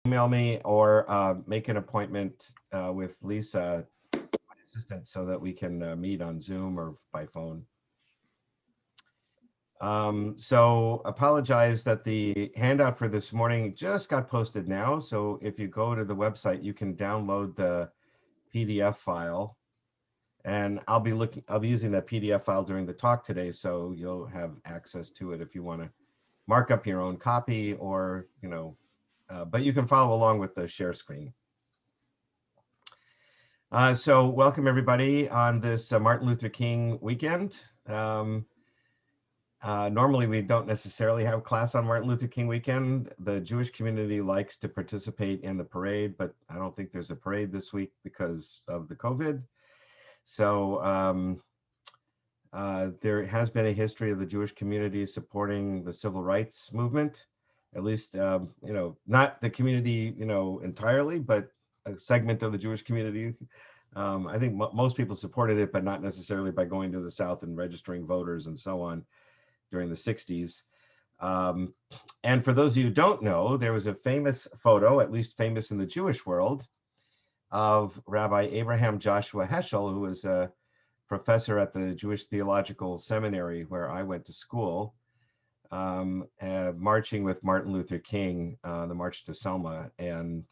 email me or make an appointment with Lisa, my assistant, so that we can meet on Zoom or by phone. So apologize that the handout for this morning just got posted now. So if you go to the website, you can download the PDF file. And I'll be using that PDF file during the talk today, so you'll have access to it if you want to mark up your own copy, or but you can follow along with the share screen. So welcome everybody on this Martin Luther King weekend. Normally we don't necessarily have class on Martin Luther King weekend. The Jewish community likes to participate in the parade, but I don't think there's a parade this week because of the COVID. So there has been a history of the Jewish community supporting the civil rights movement, at least, not the community, entirely, but a segment of the Jewish community. I think most people supported it, but not necessarily by going to the South and registering voters and so on during the 60s. And for those of you who don't know, there was a famous photo, at least famous in the Jewish world, of Rabbi Abraham Joshua Heschel, who was a professor at the Jewish Theological Seminary where I went to school, marching with Martin Luther King, the March to Selma. And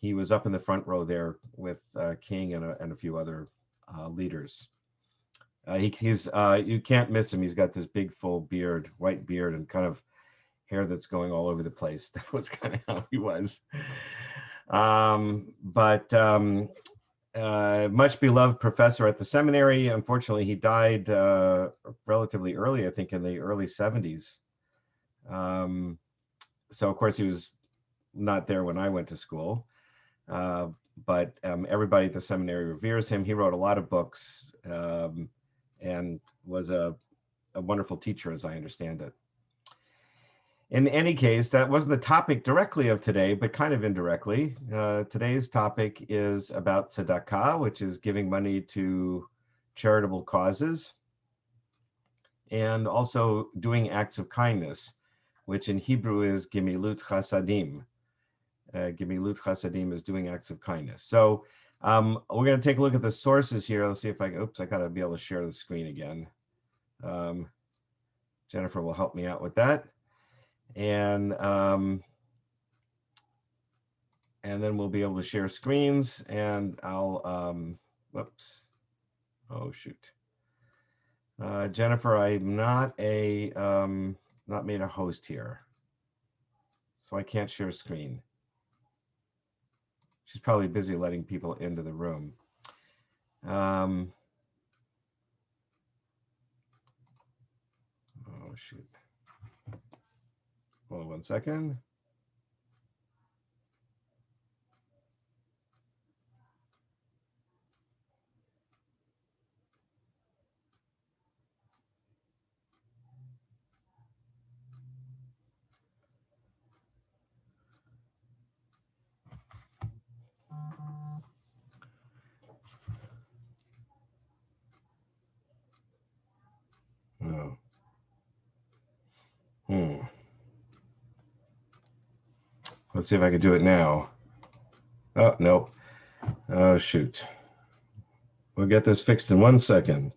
he was up in the front row there with King and a few other leaders. You can't miss him. He's got this big full beard, white beard, and kind of hair that's going all over the place. That was kind of how he was. Much beloved professor at the seminary. Unfortunately, he died relatively early, I think in the early 70s. So of course he was not there when I went to school, but everybody at the seminary reveres him. He wrote a lot of books and was a wonderful teacher, as I understand it. In any case, that wasn't the topic directly of today, but kind of indirectly. Today's topic is about tzedakah, which is giving money to charitable causes, and also doing acts of kindness, which in Hebrew is gemilut chasadim. Gemilut chasadim is doing acts of kindness. So we're going to take a look at the sources here. Let's see if I got to be able to share the screen again. Jennifer will help me out with that. And then we'll be able to share screens, and I'll, whoops, oh shoot. Jennifer, I'm not made a host here, so I can't share screen. She's probably busy letting people into the room. Oh shoot. Hold on 1 second. Oh. Let's see if I can do it now. Oh, no. Oh, shoot. We'll get this fixed in 1 second.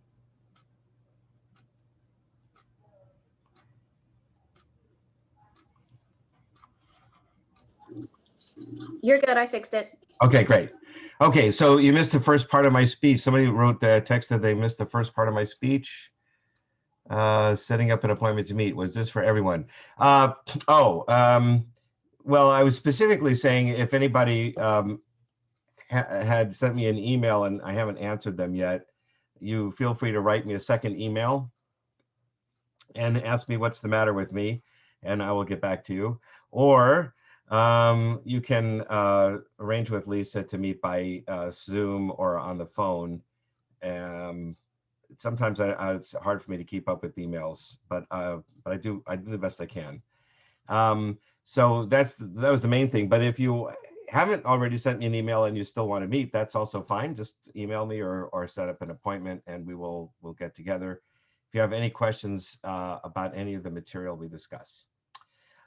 You're good. I fixed it. Okay, great. Okay, so you missed the first part of my speech. Somebody wrote the text that they missed the first part of my speech. Setting up an appointment to meet. Was this for everyone? Well, I was specifically saying if anybody had sent me an email and I haven't answered them yet, you feel free to write me a second email and ask me what's the matter with me, and I will get back to you. Or you can arrange with Lisa to meet by Zoom or on the phone. Sometimes it's hard for me to keep up with emails, but I do the best I can. So that was the main thing. But if you haven't already sent me an email and you still want to meet, that's also fine. Just email me or set up an appointment, and we'll get together. If you have any questions about any of the material we discuss.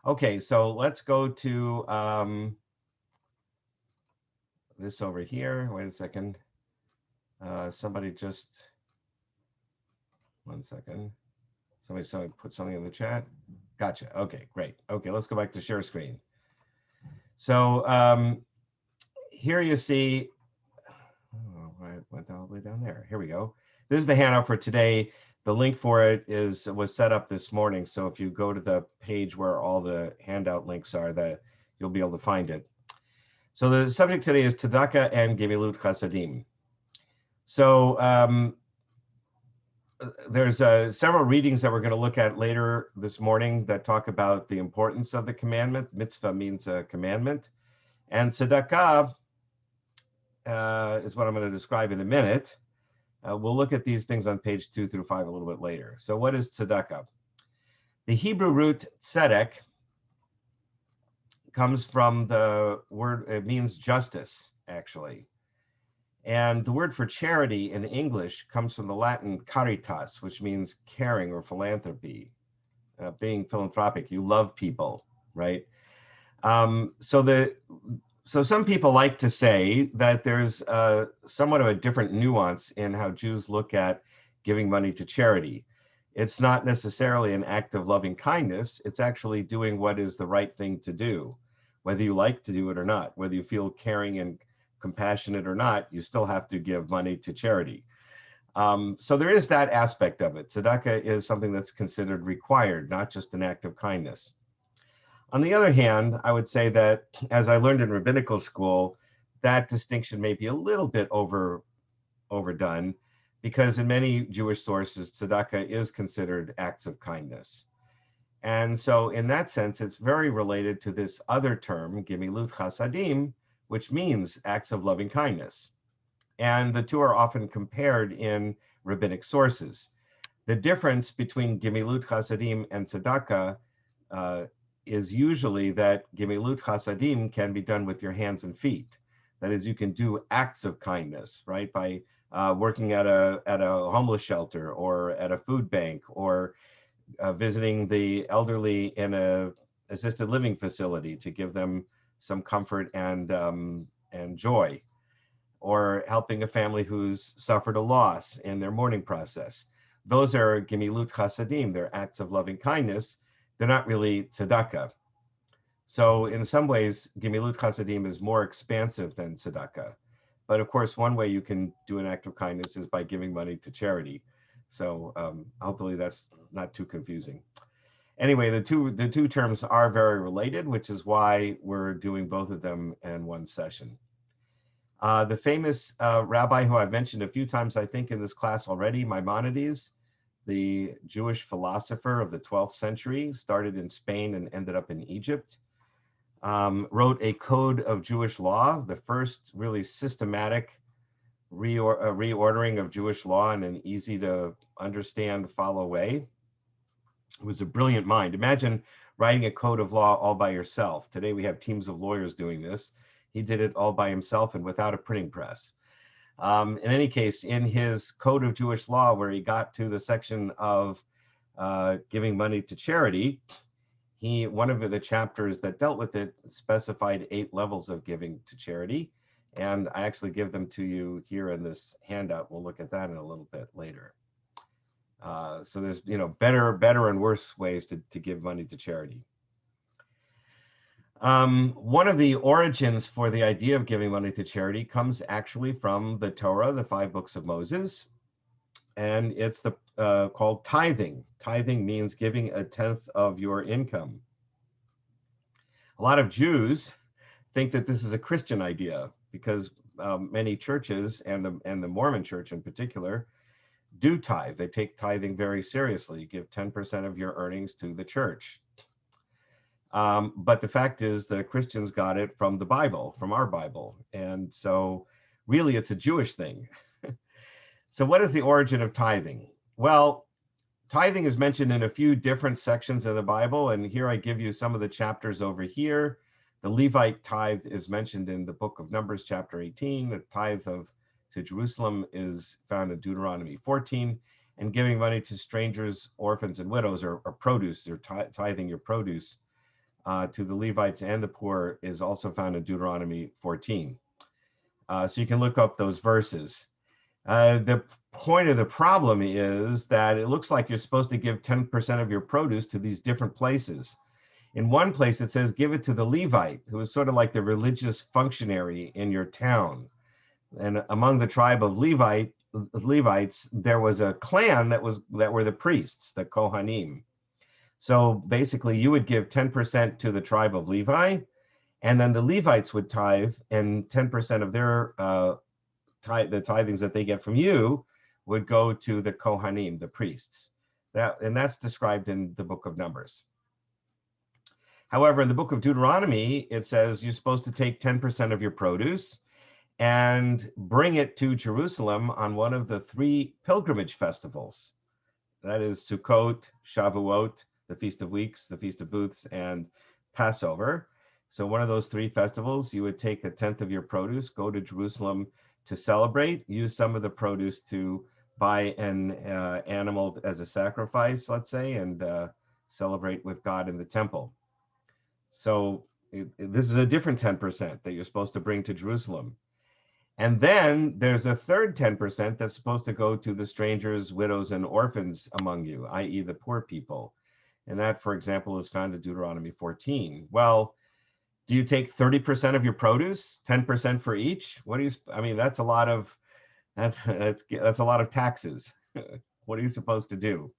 Okay, so let's go to this over here. Wait a second. Somebody just, 1 second. Somebody put something in the chat. Gotcha. Okay, great. Okay, let's go back to share screen. So here you see, oh, I went all the way down there. Here we go. This is the handout for today. The link for it was set up this morning. So if you go to the page where all the handout links are, that you'll be able to find it. So the subject today is tzedakah and gemilut chasadim. So there's several readings that we're going to look at later this morning that talk about the importance of the commandment. Mitzvah means a commandment. And tzedakah is what I'm going to describe in a minute. We'll look at these things on page 2 through 5 a little bit later. So what is tzedakah? The Hebrew root tzedek comes from the word, it means justice, actually. And the word for charity in English comes from the Latin caritas, which means caring or philanthropy, being philanthropic. You love people, right? So some people like to say that there's somewhat of a different nuance in how Jews look at giving money to charity. It's not necessarily an act of loving kindness. It's actually doing what is the right thing to do, whether you like to do it or not, whether you feel caring and compassionate or not, you still have to give money to charity. So there is that aspect of it. Tzedakah is something that's considered required, not just an act of kindness. On the other hand, I would say that, as I learned in rabbinical school, that distinction may be a little bit overdone, because in many Jewish sources, tzedakah is considered acts of kindness. And so in that sense, it's very related to this other term, gemilut chasadim, which means acts of loving kindness. And the two are often compared in rabbinic sources. The difference between gemilut chasadim and tzedakah is usually that gemilut chasadim can be done with your hands and feet. That is, you can do acts of kindness, right? By working at a homeless shelter or at a food bank, or visiting the elderly in a assisted living facility to give them some comfort and joy, or helping a family who's suffered a loss in their mourning process. Those are gemilut chasadim. They're acts of loving kindness. They're not really tzedakah. So in some ways, gemilut chasadim is more expansive than tzedakah. But of course, one way you can do an act of kindness is by giving money to charity. So hopefully that's not too confusing. Anyway, the two terms are very related, which is why we're doing both of them in one session. The famous rabbi who I've mentioned a few times, I think, in this class already, Maimonides, the Jewish philosopher of the 12th century, started in Spain and ended up in Egypt, wrote a code of Jewish law, the first really systematic reordering of Jewish law in an easy to understand, follow way. It was a brilliant mind. Imagine writing a code of law all by yourself. Today we have teams of lawyers doing this. He did it all by himself and without a printing press. In any case, in his Code of Jewish Law, where he got to the section of giving money to charity, one of the chapters that dealt with it specified 8 levels of giving to charity. And I actually give them to you here in this handout. We'll look at that in a little bit later. So there's, better and worse ways to give money to charity. One of the origins for the idea of giving money to charity comes actually from the Torah, the 5 books of Moses, and it's called tithing. Tithing means giving 1/10 of your income. A lot of Jews think that this is a Christian idea because many churches, and the Mormon church in particular, do tithe. They take tithing very seriously. You give 10% of your earnings to the church. But the fact is, the Christians got it from the Bible, from our Bible. And so really it's a Jewish thing. So what is the origin of tithing? Well, tithing is mentioned in a few different sections of the Bible. And here I give you some of the chapters over here. The Levite tithe is mentioned in the book of Numbers, chapter 18. The tithe to Jerusalem is found in Deuteronomy 14. And giving money to strangers, orphans, and widows, or produce, or tithing your produce, to the Levites and the poor, is also found in Deuteronomy 14. So you can look up those verses. The point of the problem is that it looks like you're supposed to give 10% of your produce to these different places. In one place, it says give it to the Levite, who is sort of like the religious functionary in your town. And among the tribe of Levites, there was a clan that were the priests, the Kohanim. So basically, you would give 10% to the tribe of Levi, and then the Levites would tithe, and 10% of their the tithings that they get from you would go to the Kohanim, the priests. That's described in the book of Numbers. However, in the book of Deuteronomy, it says you're supposed to take 10% of your produce and bring it to Jerusalem on one of the 3 pilgrimage festivals. That is Sukkot, Shavuot, the Feast of Weeks, the Feast of Booths, and Passover. So one of those 3 festivals, you would take 1/10 of your produce, go to Jerusalem to celebrate, use some of the produce to buy an animal as a sacrifice, let's say, and celebrate with God in the temple. So this is a different 10% that you're supposed to bring to Jerusalem. And then there's a third 10% that's supposed to go to the strangers, widows, and orphans among you, i.e. the poor people. And that, for example, is found in Deuteronomy 14. Well, do you take 30% of your produce, 10% for each? I mean, that's a lot of taxes. What are you supposed to do?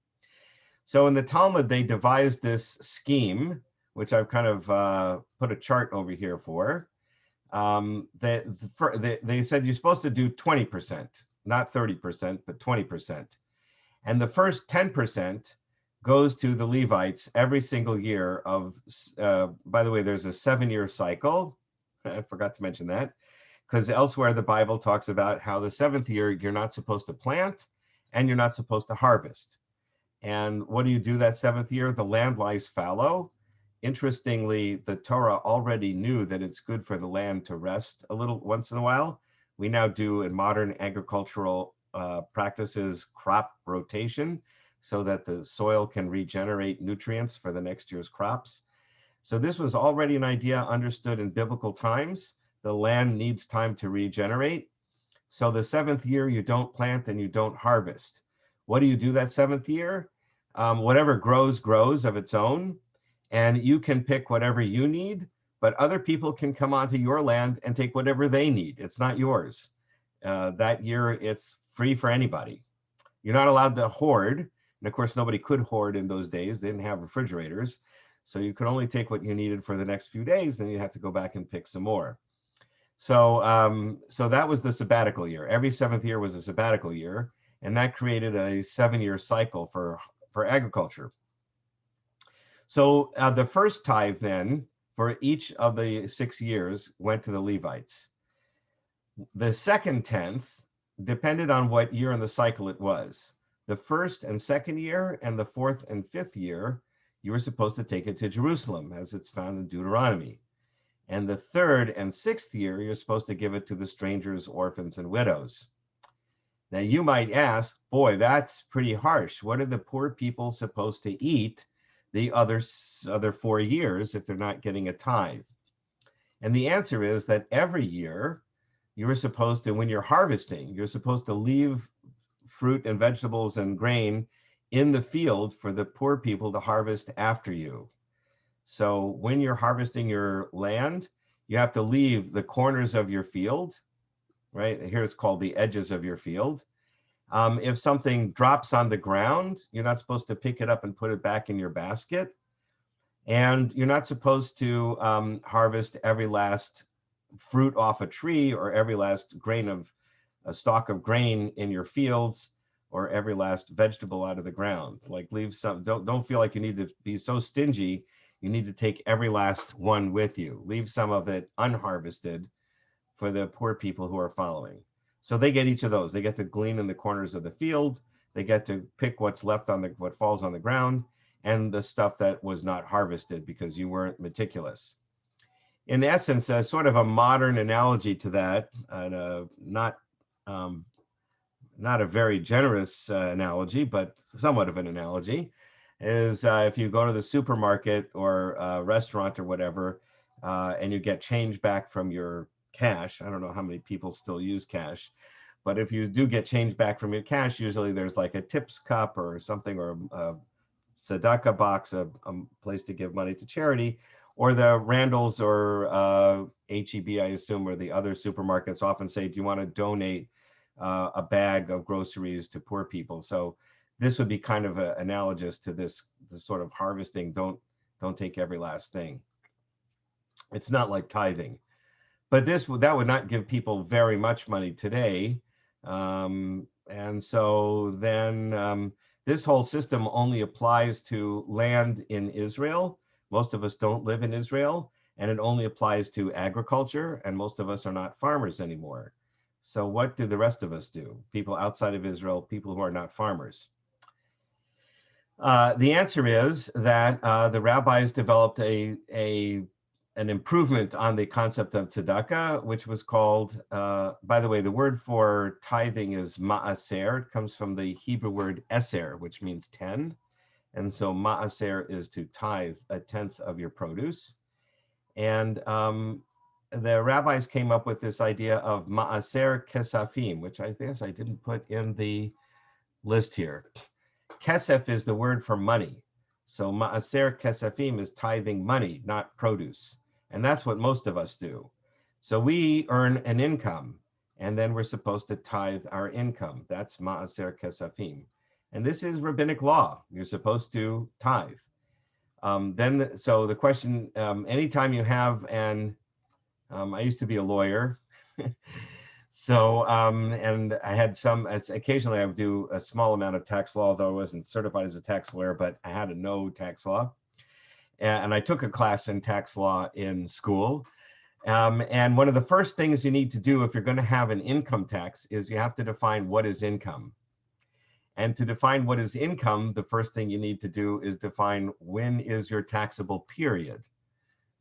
So in the Talmud, they devised this scheme, which I've kind of put a chart over here for. They said you're supposed to do 20%, not 30%, but 20%. And the first 10% goes to the Levites every single year of, by the way, there's a 7-year cycle. I forgot to mention that, because elsewhere the Bible talks about how the 7th year you're not supposed to plant and you're not supposed to harvest. And what do you do that 7th year? The land lies fallow. Interestingly, the Torah already knew that it's good for the land to rest a little once in a while. We now do in modern agricultural practices crop rotation so that the soil can regenerate nutrients for the next year's crops. So this was already an idea understood in biblical times. The land needs time to regenerate. So the 7th year, you don't plant and you don't harvest. What do you do that 7th year? Whatever grows of its own. And you can pick whatever you need, but other people can come onto your land and take whatever they need. It's not yours. That year, it's free for anybody. You're not allowed to hoard. And of course, nobody could hoard in those days. They didn't have refrigerators. So you could only take what you needed for the next few days. Then you have to go back and pick some more. So, so that was the sabbatical year. Every 7th year was a sabbatical year. And that created a 7-year cycle for agriculture. So the first tithe then for each of the 6 years went to the Levites. The second 10th depended on what year in the cycle it was. The first and second year and the 4th and 5th year, you were supposed to take it to Jerusalem, as it's found in Deuteronomy. And the 3rd and 6th year, you're supposed to give it to the strangers, orphans, and widows. Now you might ask, boy, that's pretty harsh. What are the poor people supposed to eat the other 4 years if they're not getting a tithe? And the answer is that every year you're supposed to, when you're harvesting, you're supposed to leave fruit and vegetables and grain in the field for the poor people to harvest after you. So when you're harvesting your land, you have to leave the corners of your field, right? Here it's called the edges of your field. If something drops on the ground, you're not supposed to pick it up and put it back in your basket. And you're not supposed to harvest every last fruit off a tree or every last grain of a stalk of grain in your fields or every last vegetable out of the ground. Like leave some, don't feel like you need to be so stingy. You need to take every last one with you. Leave some of it unharvested for the poor people who are following. So they get each of those. They get to glean in the corners of the field. They get to pick what's left on what falls on the ground and the stuff that was not harvested because you weren't meticulous. In essence, sort of a modern analogy to that, not a very generous analogy, but somewhat of an analogy, is if you go to the supermarket or restaurant or whatever, and you get change back from your cash. I don't know how many people still use cash, but if you do get change back from your cash, usually there's like a tips cup or something, or a tzedakah box, a place to give money to charity, or the Randalls or HEB, I assume, or the other supermarkets often say, do you want to donate a bag of groceries to poor people? So this would be kind of analogous to this sort of harvesting. Don't take every last thing. It's not like tithing, but that would not give people very much money today. And so then this whole system only applies to land in Israel. Most of us don't live in Israel, and it only applies to agriculture, and most of us are not farmers anymore. So what do the rest of us do? People outside of Israel, people who are not farmers. The answer is that the rabbis developed an improvement on the concept of tzedakah, which was called, by the way, the word for tithing is ma'aser. It comes from the Hebrew word eser, which means 10. And so ma'aser is to tithe a tenth of your produce. And the rabbis came up with this idea of ma'aser kesafim, which I guess I didn't put in the list here. Kesef is the word for money. So ma'aser kesafim is tithing money, not produce. And that's what most of us do. So we earn an income, and then we're supposed to tithe our income. That's ma'aser kesafim. And this is rabbinic law. You're supposed to tithe. So the question, anytime you have I used to be a lawyer. So, and I had occasionally I would do a small amount of tax law, although I wasn't certified as a tax lawyer, but I had to know tax law. And I took a class in tax law in school. And one of the first things you need to do if you're going to have an income tax is you have to define what is income. And to define what is income, the first thing you need to do is define when is your taxable period,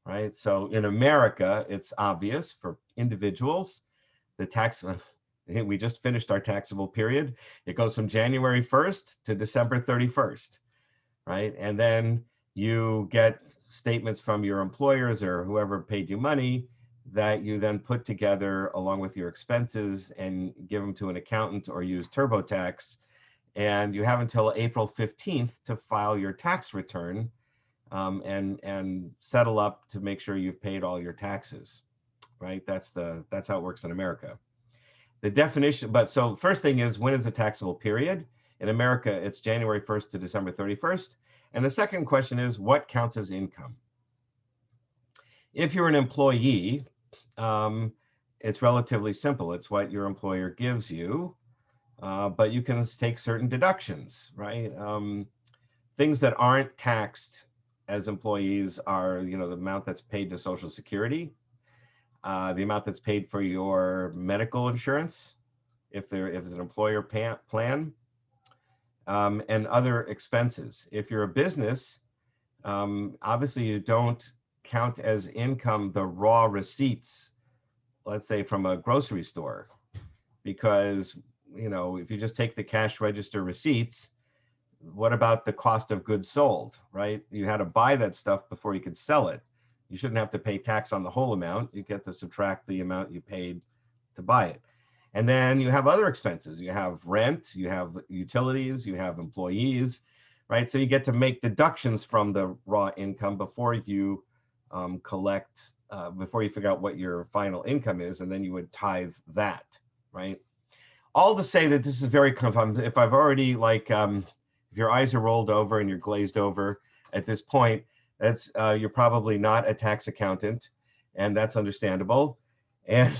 right? So in America, it's obvious for individuals. We just finished our taxable period. It goes from January 1st to December 31st, right? And then you get statements from your employers or whoever paid you money that you then put together along with your expenses and give them to an accountant or use TurboTax. And you have until April 15th to file your tax return and settle up to make sure you've paid all your taxes, right? That's how it works in America. The definition, so first thing is, when is a taxable period? In America, it's January 1st to December 31st. And the second question is, what counts as income? If you're an employee, it's relatively simple. It's what your employer gives you, but you can take certain deductions, right? Things that aren't taxed as employees are, the amount that's paid to Social Security, the amount that's paid for your medical insurance, if it's an employer plan, and other expenses. If you're a business, obviously you don't count as income the raw receipts, let's say from a grocery store, because if you just take the cash register receipts, what about the cost of goods sold, right? You had to buy that stuff before you could sell it. You shouldn't have to pay tax on the whole amount. You get to subtract the amount you paid to buy it. And then you have other expenses. You have rent, you have utilities, you have employees, right? So you get to make deductions from the raw income before you before you figure out what your final income is, and then you would tithe that, right? All to say that this is very confusing. If I've already if your eyes are rolled over and you're glazed over at this point, that's you're probably not a tax accountant, and that's understandable. And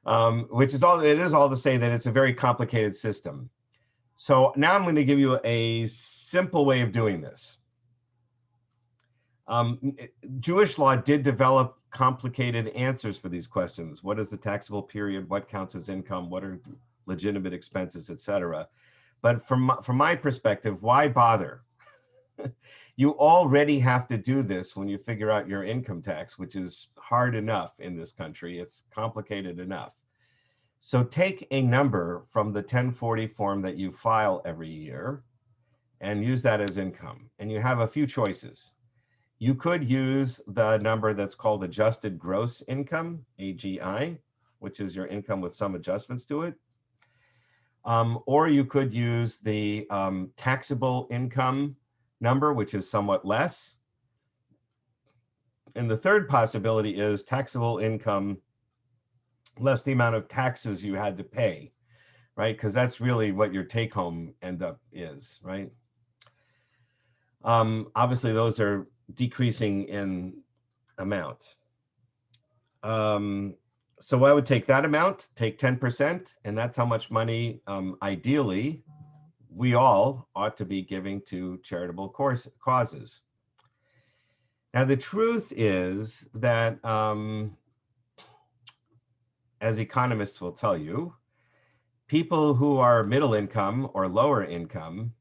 it is all to say that it's a very complicated system. So now I'm going to give you a simple way of doing this. Jewish law did develop complicated answers for these questions. What is the taxable period? What counts as income? What are legitimate expenses, etc.? But from my perspective, why bother? You already have to do this when you figure out your income tax, which is hard enough in this country. It's complicated enough. So take a number from the 1040 form that you file every year and use that as income. And you have a few choices. You could use the number that's called adjusted gross income, AGI, which is your income with some adjustments to it. Or you could use the taxable income number, which is somewhat less. And the third possibility is taxable income less the amount of taxes you had to pay, right? Because that's really what your take home end up is, right? Obviously, those are decreasing in amount. So I would take that amount, take 10%, and that's how much money, ideally, we all ought to be giving to charitable causes. Now, the truth is that, as economists will tell you, people who are middle income or lower income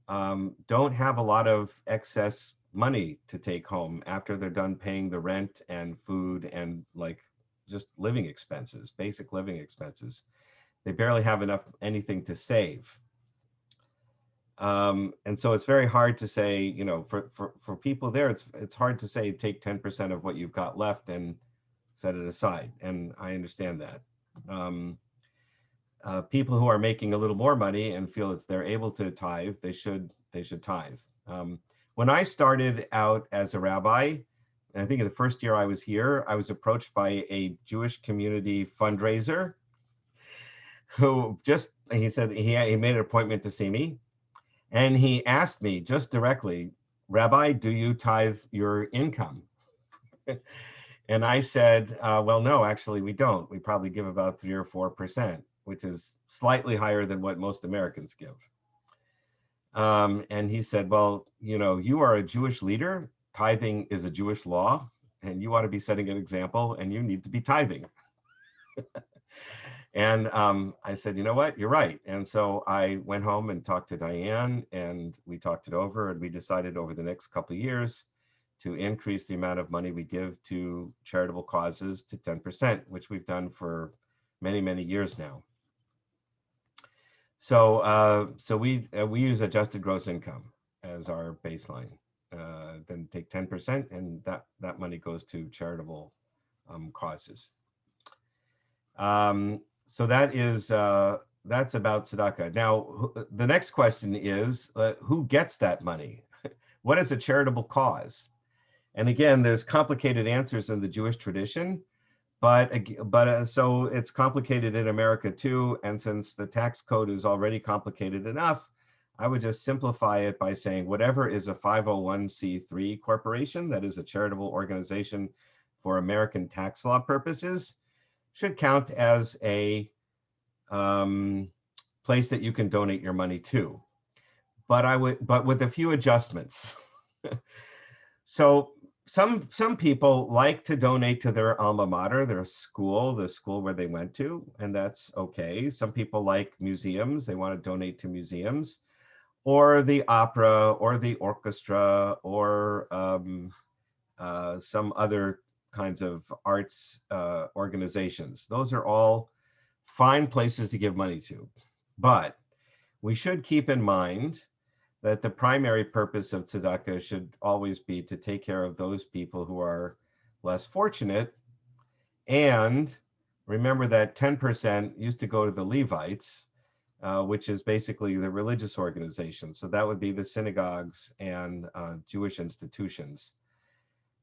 don't have a lot of excess money to take home after they're done paying the rent and food and like just living expenses, basic living expenses. They barely have anything to save. And so it's very hard to say, you know, for people there, it's hard to say take 10% of what you've got left and set it aside. And I understand that. People who are making a little more money and feel they're able to tithe, they should tithe. When I started out as a rabbi, and I think in the first year I was here, I was approached by a Jewish community fundraiser who he said he made an appointment to see me. And he asked me just directly, Rabbi, do you tithe your income? And I said, well, no, actually, we don't. We probably give about 3 or 4%, which is slightly higher than what most Americans give. And he said, well, you know, you are a Jewish leader. Tithing is a Jewish law, and you ought to be setting an example, and you need to be tithing. And I said, you know what, you're right. And so I went home and talked to Diane, and we talked it over, and we decided over the next couple of years to increase the amount of money we give to charitable causes to 10%, which we've done for many, many years now. So we use adjusted gross income as our baseline. Then take 10%, and that money goes to charitable causes. So that's about tzedakah. Now, the next question is, who gets that money? What is a charitable cause? And again, there's complicated answers in the Jewish tradition, but so it's complicated in America too. And since the tax code is already complicated enough, I would just simplify it by saying whatever is a 501c3 corporation, that is a charitable organization for American tax law purposes, should count as a place that you can donate your money to. But with a few adjustments. So some people like to donate to their alma mater, their school, the school where they went to, and that's okay. Some people like museums, they want to donate to museums, or the opera, or the orchestra, or some other kinds of arts organizations. Those are all fine places to give money to. But we should keep in mind that the primary purpose of tzedakah should always be to take care of those people who are less fortunate. And remember that 10% used to go to the Levites, which is basically the religious organizations. So that would be the synagogues and Jewish institutions.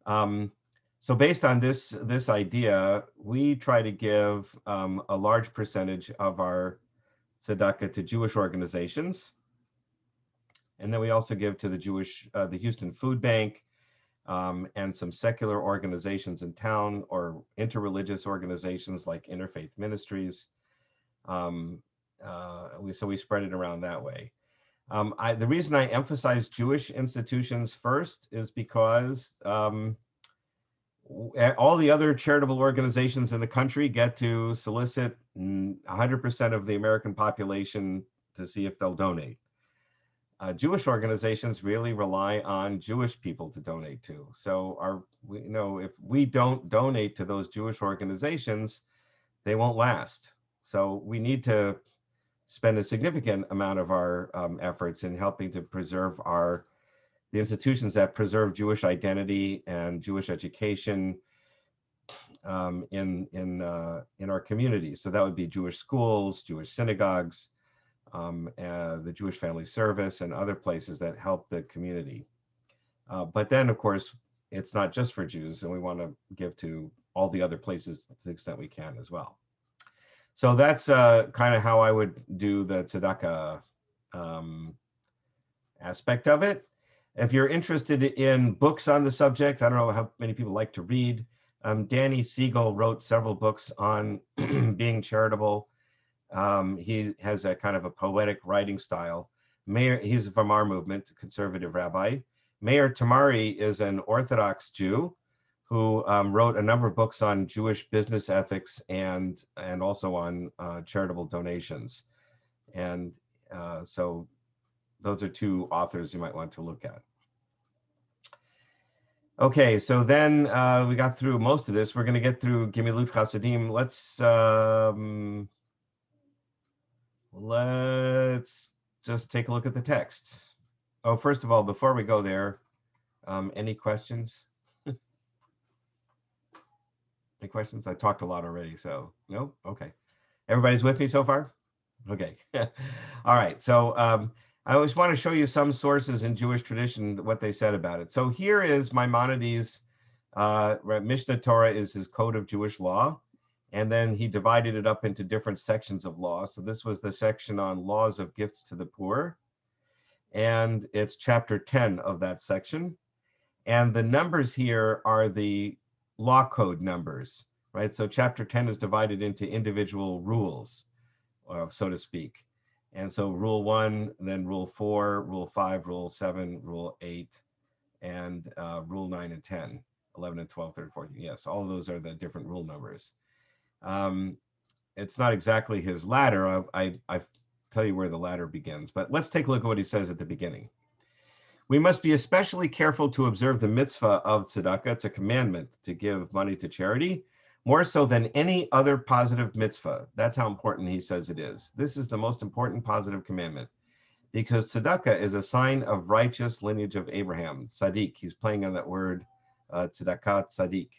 So based on this idea, we try to give a large percentage of our tzedakah to Jewish organizations. And then we also give to the Houston Food Bank and some secular organizations in town, or interreligious organizations like Interfaith Ministries. So we spread it around that way. The reason I emphasize Jewish institutions first is because all the other charitable organizations in the country get to solicit 100% of the American population to see if they'll donate. Jewish organizations really rely on Jewish people to donate to. So if we don't donate to those Jewish organizations, they won't last. So we need to spend a significant amount of our efforts in helping to preserve our the institutions that preserve Jewish identity and Jewish education in our communities. So that would be Jewish schools, Jewish synagogues, the Jewish Family Service, and other places that help the community. But then, of course, it's not just for Jews, and we want to give to all the other places to the extent we can as well. So that's kind of how I would do the tzedakah aspect of it. If you're interested in books on the subject, I don't know how many people like to read. Danny Siegel wrote several books on being charitable. He has a kind of a poetic writing style. He's from our movement, conservative rabbi. Meir Tamari is an Orthodox Jew who wrote a number of books on Jewish business ethics and also on charitable donations. And so those are two authors you might want to look at. Okay, so then we got through most of this. We're going to get through Gemilut Chassidim. Let's just take a look at the texts. Oh, first of all, before we go there, any questions? Any questions? I talked a lot already, so no? Okay. Everybody's with me so far? Okay. All right. So I always want to show you some sources in Jewish tradition, what they said about it. So here is Maimonides' Mishnah Torah is his code of Jewish law. And then he divided it up into different sections of law. So this was the section on laws of gifts to the poor. And it's chapter 10 of that section. And the numbers here are the law code numbers, right? So chapter 10 is divided into individual rules, so to speak. And so rule 1, then rule 4, rule 5, rule 7, rule 8, and rule 9 and 10, 11 and 12, 13, 14. Yes, all of those are the different rule numbers. It's not exactly his ladder. I tell you where the ladder begins, but let's take a look at what he says at the beginning. We must be especially careful to observe the mitzvah of tzedakah. It's a commandment to give money to charity, more so than any other positive mitzvah. That's how important he says it is. This is the most important positive commandment because tzedakah is a sign of righteous lineage of Abraham, tzaddik. He's playing on that word, tzedakah, tzaddik,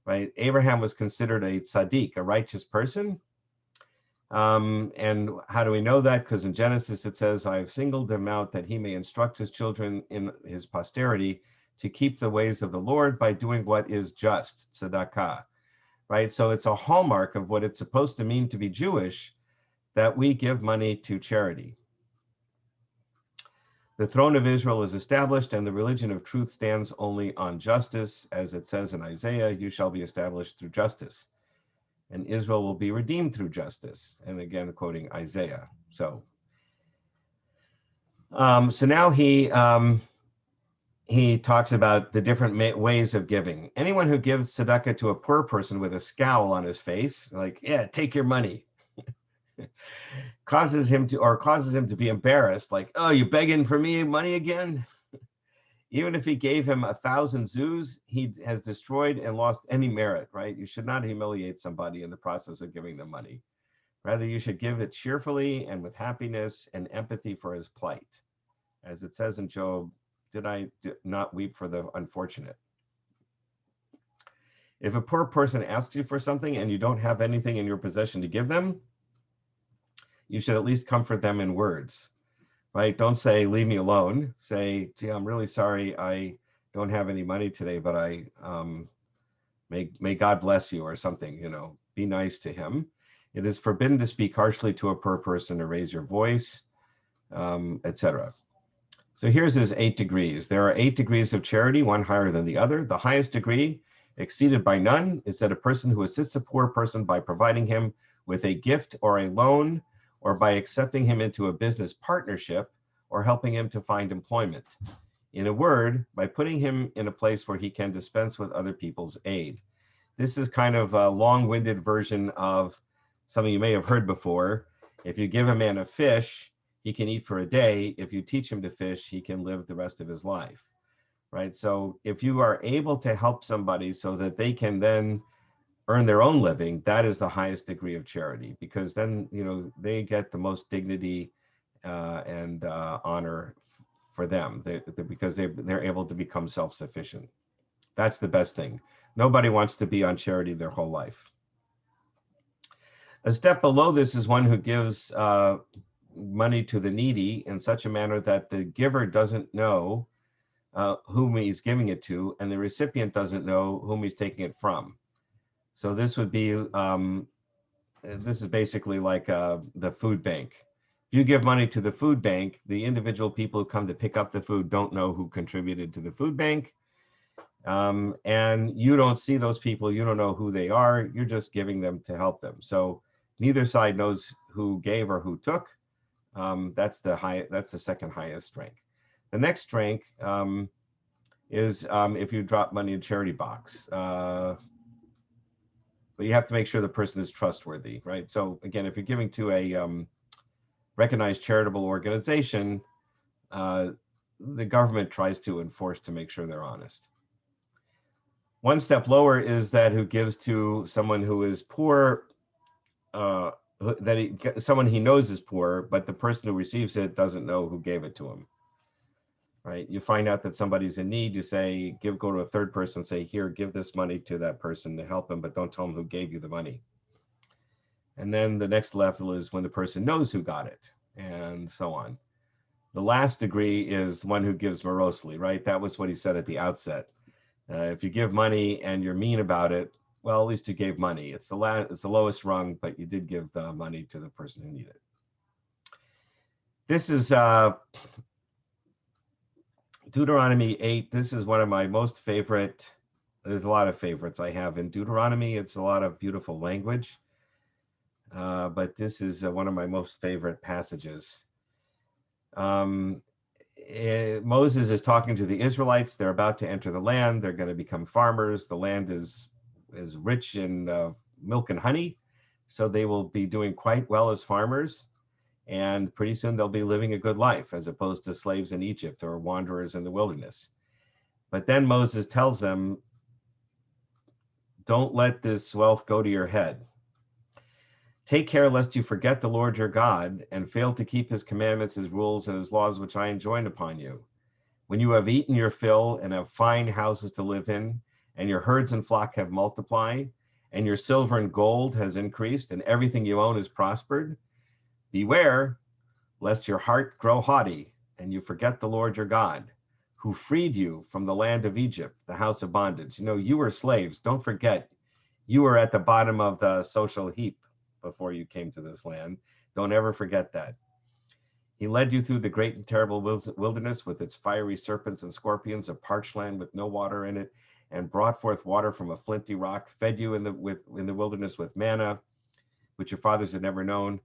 right? Abraham was considered a tzaddik, a righteous person. And how do we know that? Because in Genesis it says, I have singled him out that he may instruct his children in his posterity to keep the ways of the Lord by doing what is just, tzedakah, right? So it's a hallmark of what it's supposed to mean to be Jewish, that we give money to charity. The throne of Israel is established and the religion of truth stands only on justice. As it says in Isaiah, you shall be established through justice. And Israel will be redeemed through justice. And again, quoting Isaiah. So now he talks about the different ways of giving. Anyone who gives tzedakah to a poor person with a scowl on his face, like, yeah, take your money, causes him to be embarrassed, like, oh, you begging for me money again? Even if he gave him 1,000 zuz, he has destroyed and lost any merit, right? You should not humiliate somebody in the process of giving them money. Rather, you should give it cheerfully and with happiness and empathy for his plight. As it says in Job, did I not weep for the unfortunate? If a poor person asks you for something and you don't have anything in your possession to give them, you should at least comfort them in words. Right? Don't say, leave me alone. Say, gee, I'm really sorry I don't have any money today, but may God bless you or something, be nice to him. It is forbidden to speak harshly to a poor person or raise your voice, etc. So here's his 8 degrees. There are 8 degrees of charity, one higher than the other. The highest degree, exceeded by none, is that a person who assists a poor person by providing him with a gift or a loan, or by accepting him into a business partnership, or helping him to find employment. In a word, by putting him in a place where he can dispense with other people's aid. This is kind of a long-winded version of something you may have heard before. If you give a man a fish, he can eat for a day. If you teach him to fish, he can live the rest of his life, right? So if you are able to help somebody so that they can then earn their own living, that is the highest degree of charity, because then they get the most dignity and honor for them because they're able to become self-sufficient. That's the best thing. Nobody wants to be on charity their whole life. A step below this is one who gives money to the needy in such a manner that the giver doesn't know whom he's giving it to, and the recipient doesn't know whom he's taking it from. So this would be, this is basically like the food bank. If you give money to the food bank, the individual people who come to pick up the food don't know who contributed to the food bank. And you don't see those people, you don't know who they are, you're just giving them to help them. So neither side knows who gave or who took. That's the second highest rank. The next rank is if you drop money in a charity box. But you have to make sure the person is trustworthy, right? So again, if you're giving to a recognized charitable organization, the government tries to enforce to make sure they're honest. One step lower is that who gives to someone who is poor, someone he knows is poor, but the person who receives it doesn't know who gave it to him. Right? You find out that somebody's in need, you say, go to a third person, say, here, give this money to that person to help him, but don't tell him who gave you the money. And then the next level is when the person knows who got it, and so on. The last degree is one who gives morosely, right? That was what he said at the outset. If you give money and you're mean about it, well, at least you gave money. It's the lowest rung, but you did give the money to the person who needed it. This is Deuteronomy 8. This is one of my most favorite. There's a lot of favorites I have in Deuteronomy. It's a lot of beautiful language. But this is one of my most favorite passages. Moses is talking to the Israelites. They're about to enter the land. They're going to become farmers. The land is rich in milk and honey, so they will be doing quite well as farmers. And pretty soon they'll be living a good life as opposed to slaves in Egypt or wanderers in the wilderness. But then Moses tells them, don't let this wealth go to your head. Take care lest you forget the Lord your God and fail to keep his commandments, his rules, and his laws, which I enjoin upon you. When you have eaten your fill and have fine houses to live in, and your herds and flock have multiplied, and your silver and gold has increased, and everything you own has prospered, beware lest your heart grow haughty, and you forget the Lord your God, who freed you from the land of Egypt, the house of bondage. You know, you were slaves. Don't forget, you were at the bottom of the social heap before you came to this land. Don't ever forget that. He led you through the great and terrible wilderness with its fiery serpents and scorpions, a parched land with no water in it, and brought forth water from a flinty rock, fed you in the wilderness with manna, which your fathers had never known.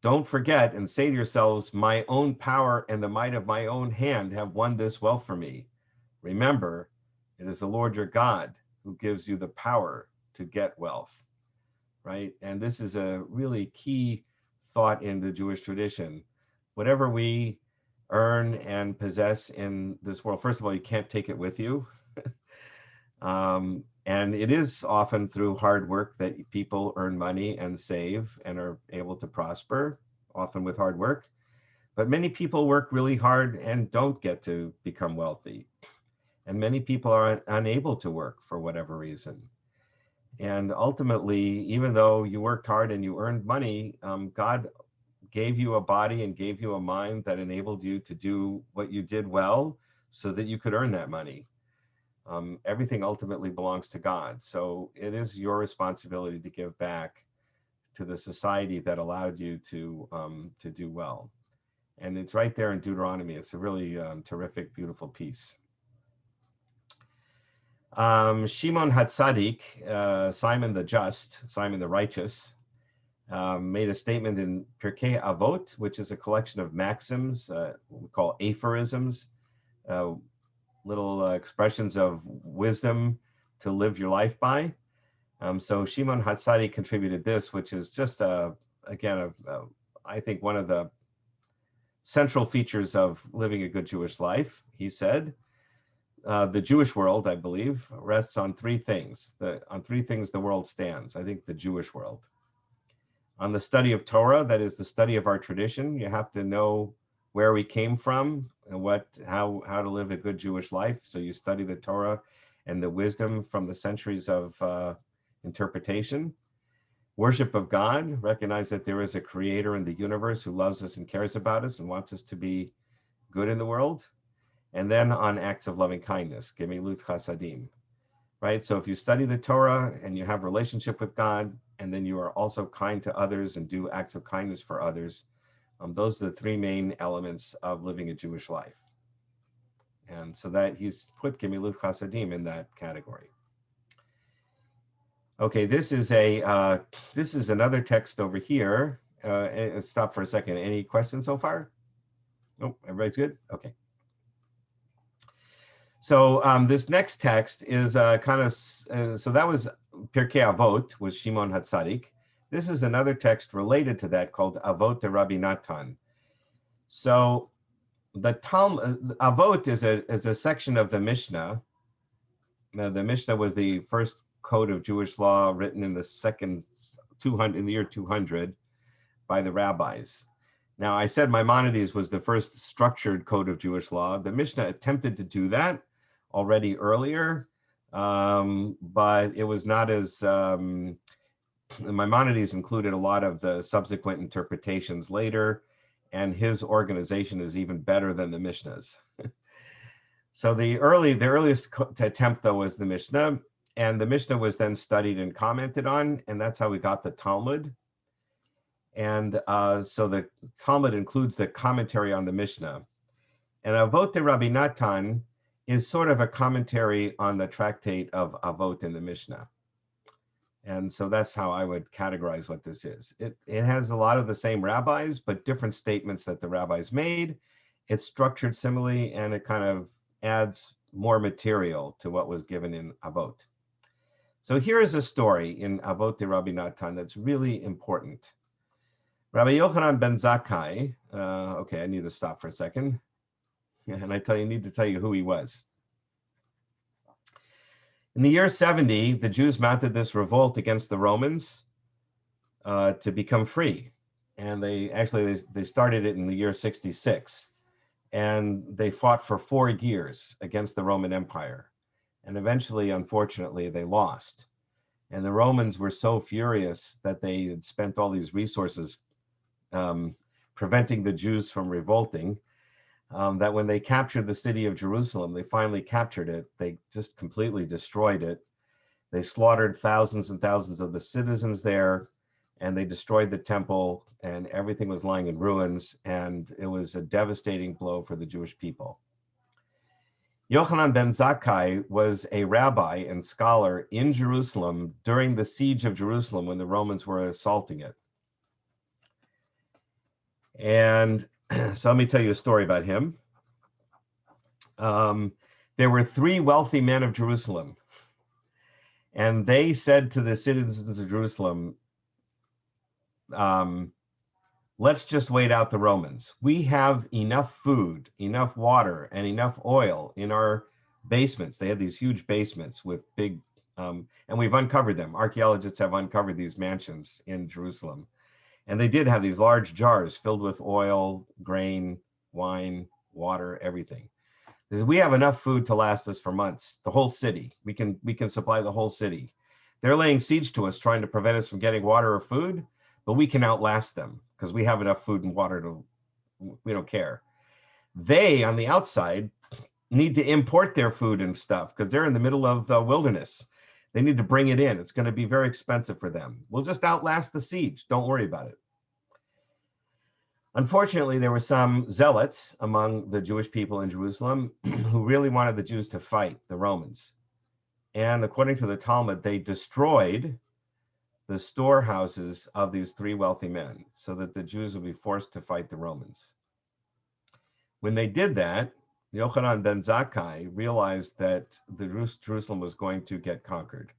Don't forget and say to yourselves, my own power and the might of my own hand have won this wealth for me. Remember, it is the Lord your God who gives you the power to get wealth, right? And this is a really key thought in the Jewish tradition. Whatever we earn and possess in this world, first of all, you can't take it with you. And it is often through hard work that people earn money and save and are able to prosper, often with hard work. But many people work really hard and don't get to become wealthy. And many people are unable to work for whatever reason. And ultimately, even though you worked hard and you earned money, God gave you a body and gave you a mind that enabled you to do what you did well so that you could earn that money. Everything ultimately belongs to God. So it is your responsibility to give back to the society that allowed you to do well. And it's right there in Deuteronomy. It's a really terrific, beautiful piece. Shimon HaTzadik, Simon the Just, Simon the Righteous, made a statement in Pirkei Avot, which is a collection of maxims we call aphorisms, little expressions of wisdom to live your life by. So Shimon HaTzadik contributed this, which is just, again, I think one of the central features of living a good Jewish life. He said, the Jewish world, I believe, rests on three things. On three things the world stands, I think the Jewish world. On the study of Torah, that is the study of our tradition. You have to know where we came from and how to live a good Jewish life. So you study the Torah and the wisdom from the centuries of interpretation. Worship of God, recognize that there is a creator in the universe who loves us and cares about us and wants us to be good in the world. And then on acts of loving kindness, gemilut chasadim, right? So if you study the Torah and you have a relationship with God, and then you are also kind to others and do acts of kindness for others, those are the three main elements of living a Jewish life. And so that he's put gemilut chasadim in that category. Okay, this is another text over here. Stop for a second. Any questions so far? Nope, everybody's good? Okay. So this next text is so that was Pirkei Avot, was Shimon HaTzadik. This is another text related to that called Avot de Rabbi Natan. So the Talmud, Avot is a section of the Mishnah. Now, the Mishnah was the first code of Jewish law written in in the year 200 by the rabbis. Now, I said Maimonides was the first structured code of Jewish law. The Mishnah attempted to do that already earlier, but it was not as, Maimonides included a lot of the subsequent interpretations later, and his organization is even better than the Mishnah's. So the earliest attempt, though, was the Mishnah, and the Mishnah was then studied and commented on, and that's how we got the Talmud. And so the Talmud includes the commentary on the Mishnah. And Avot de Rabbi Natan is sort of a commentary on the tractate of Avot in the Mishnah. And so that's how I would categorize what this is. It has a lot of the same rabbis, but different statements that the rabbis made. It's structured similarly, and it kind of adds more material to what was given in Avot. So here is a story in Avot de Rabbi Natan that's really important. Rabbi Yochanan ben Zakkai, okay, I need to stop for a second. And I need to tell you who he was. In the year 70, the Jews mounted this revolt against the Romans to become free. And they started it in the year 66. And they fought for 4 years against the Roman Empire. And eventually, unfortunately, they lost. And the Romans were so furious that they had spent all these resources preventing the Jews from revolting, that when they captured the city of Jerusalem, they finally captured it. They just completely destroyed it. They slaughtered thousands and thousands of the citizens there, and they destroyed the temple, and everything was lying in ruins, and it was a devastating blow for the Jewish people. Yochanan ben Zakkai was a rabbi and scholar in Jerusalem during the siege of Jerusalem when the Romans were assaulting it. And so let me tell you a story about him. There were 3 wealthy men of Jerusalem, and they said to the citizens of Jerusalem, let's just wait out the Romans. We have enough food, enough water, and enough oil in our basements. They had these huge basements with big, and we've uncovered them. Archaeologists have uncovered these mansions in Jerusalem. And they did have these large jars filled with oil, grain, wine, water, everything. They said, we have enough food to last us for months, the whole city. We can supply the whole city. They're laying siege to us, trying to prevent us from getting water or food, but we can outlast them because we have enough food and water we don't care. They, on the outside, need to import their food and stuff because they're in the middle of the wilderness. They need to bring it in. It's going to be very expensive for them. We'll just outlast the siege. Don't worry about it. Unfortunately, there were some zealots among the Jewish people in Jerusalem who really wanted the Jews to fight the Romans. And according to the Talmud, they destroyed the storehouses of these 3 wealthy men so that the Jews would be forced to fight the Romans. When they did that, Yochanan ben Zakkai realized that Jerusalem was going to get conquered.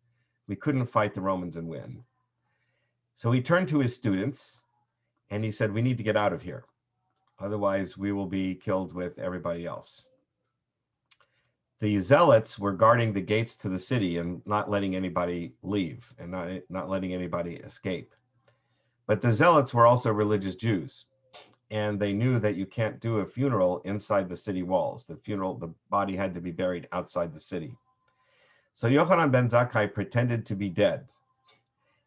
We couldn't fight the Romans and win. So he turned to his students and he said, we need to get out of here. Otherwise, we will be killed with everybody else. The zealots were guarding the gates to the city and not letting anybody leave and not letting anybody escape. But the zealots were also religious Jews. and they knew that you can't do a funeral inside the city walls. The body had to be buried outside the city. So Yochanan ben Zakkai pretended to be dead,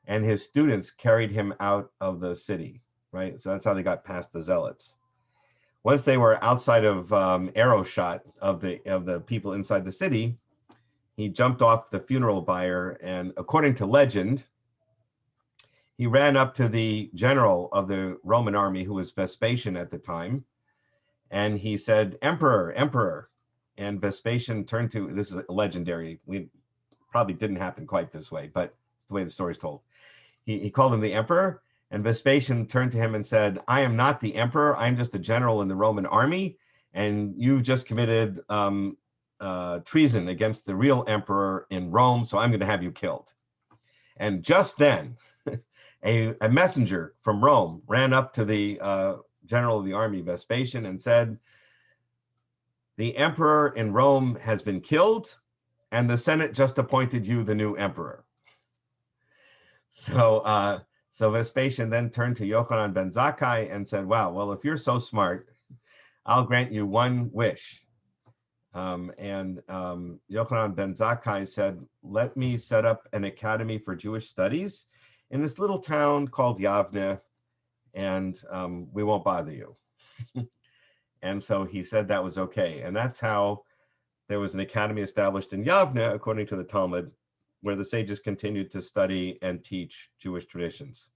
and his students carried him out of the city, right? So that's how they got past the zealots. Once they were outside of arrow shot of the people inside the city, he jumped off the funeral bier, and according to legend, he ran up to the general of the Roman army, who was Vespasian at the time, and he said, "Emperor, Emperor." And Vespasian turned to, this is legendary, we probably didn't happen quite this way, but it's the way the story's told. He called him the emperor, and Vespasian turned to him and said, "I am not the emperor, I'm just a general in the Roman army, and you've just committed treason against the real emperor in Rome, so I'm going to have you killed." And just then, a messenger from Rome ran up to the general of the army, Vespasian, and said, "The emperor in Rome has been killed, and the Senate just appointed you the new emperor." So Vespasian then turned to Yochanan ben Zakkai and said, "Wow, well, if you're so smart, I'll grant you one wish." Yochanan ben Zakkai said, "Let me set up an academy for Jewish studies in this little town called Yavne, and we won't bother you." And so he said that was okay. And that's how there was an academy established in Yavne, according to the Talmud, where the sages continued to study and teach Jewish traditions.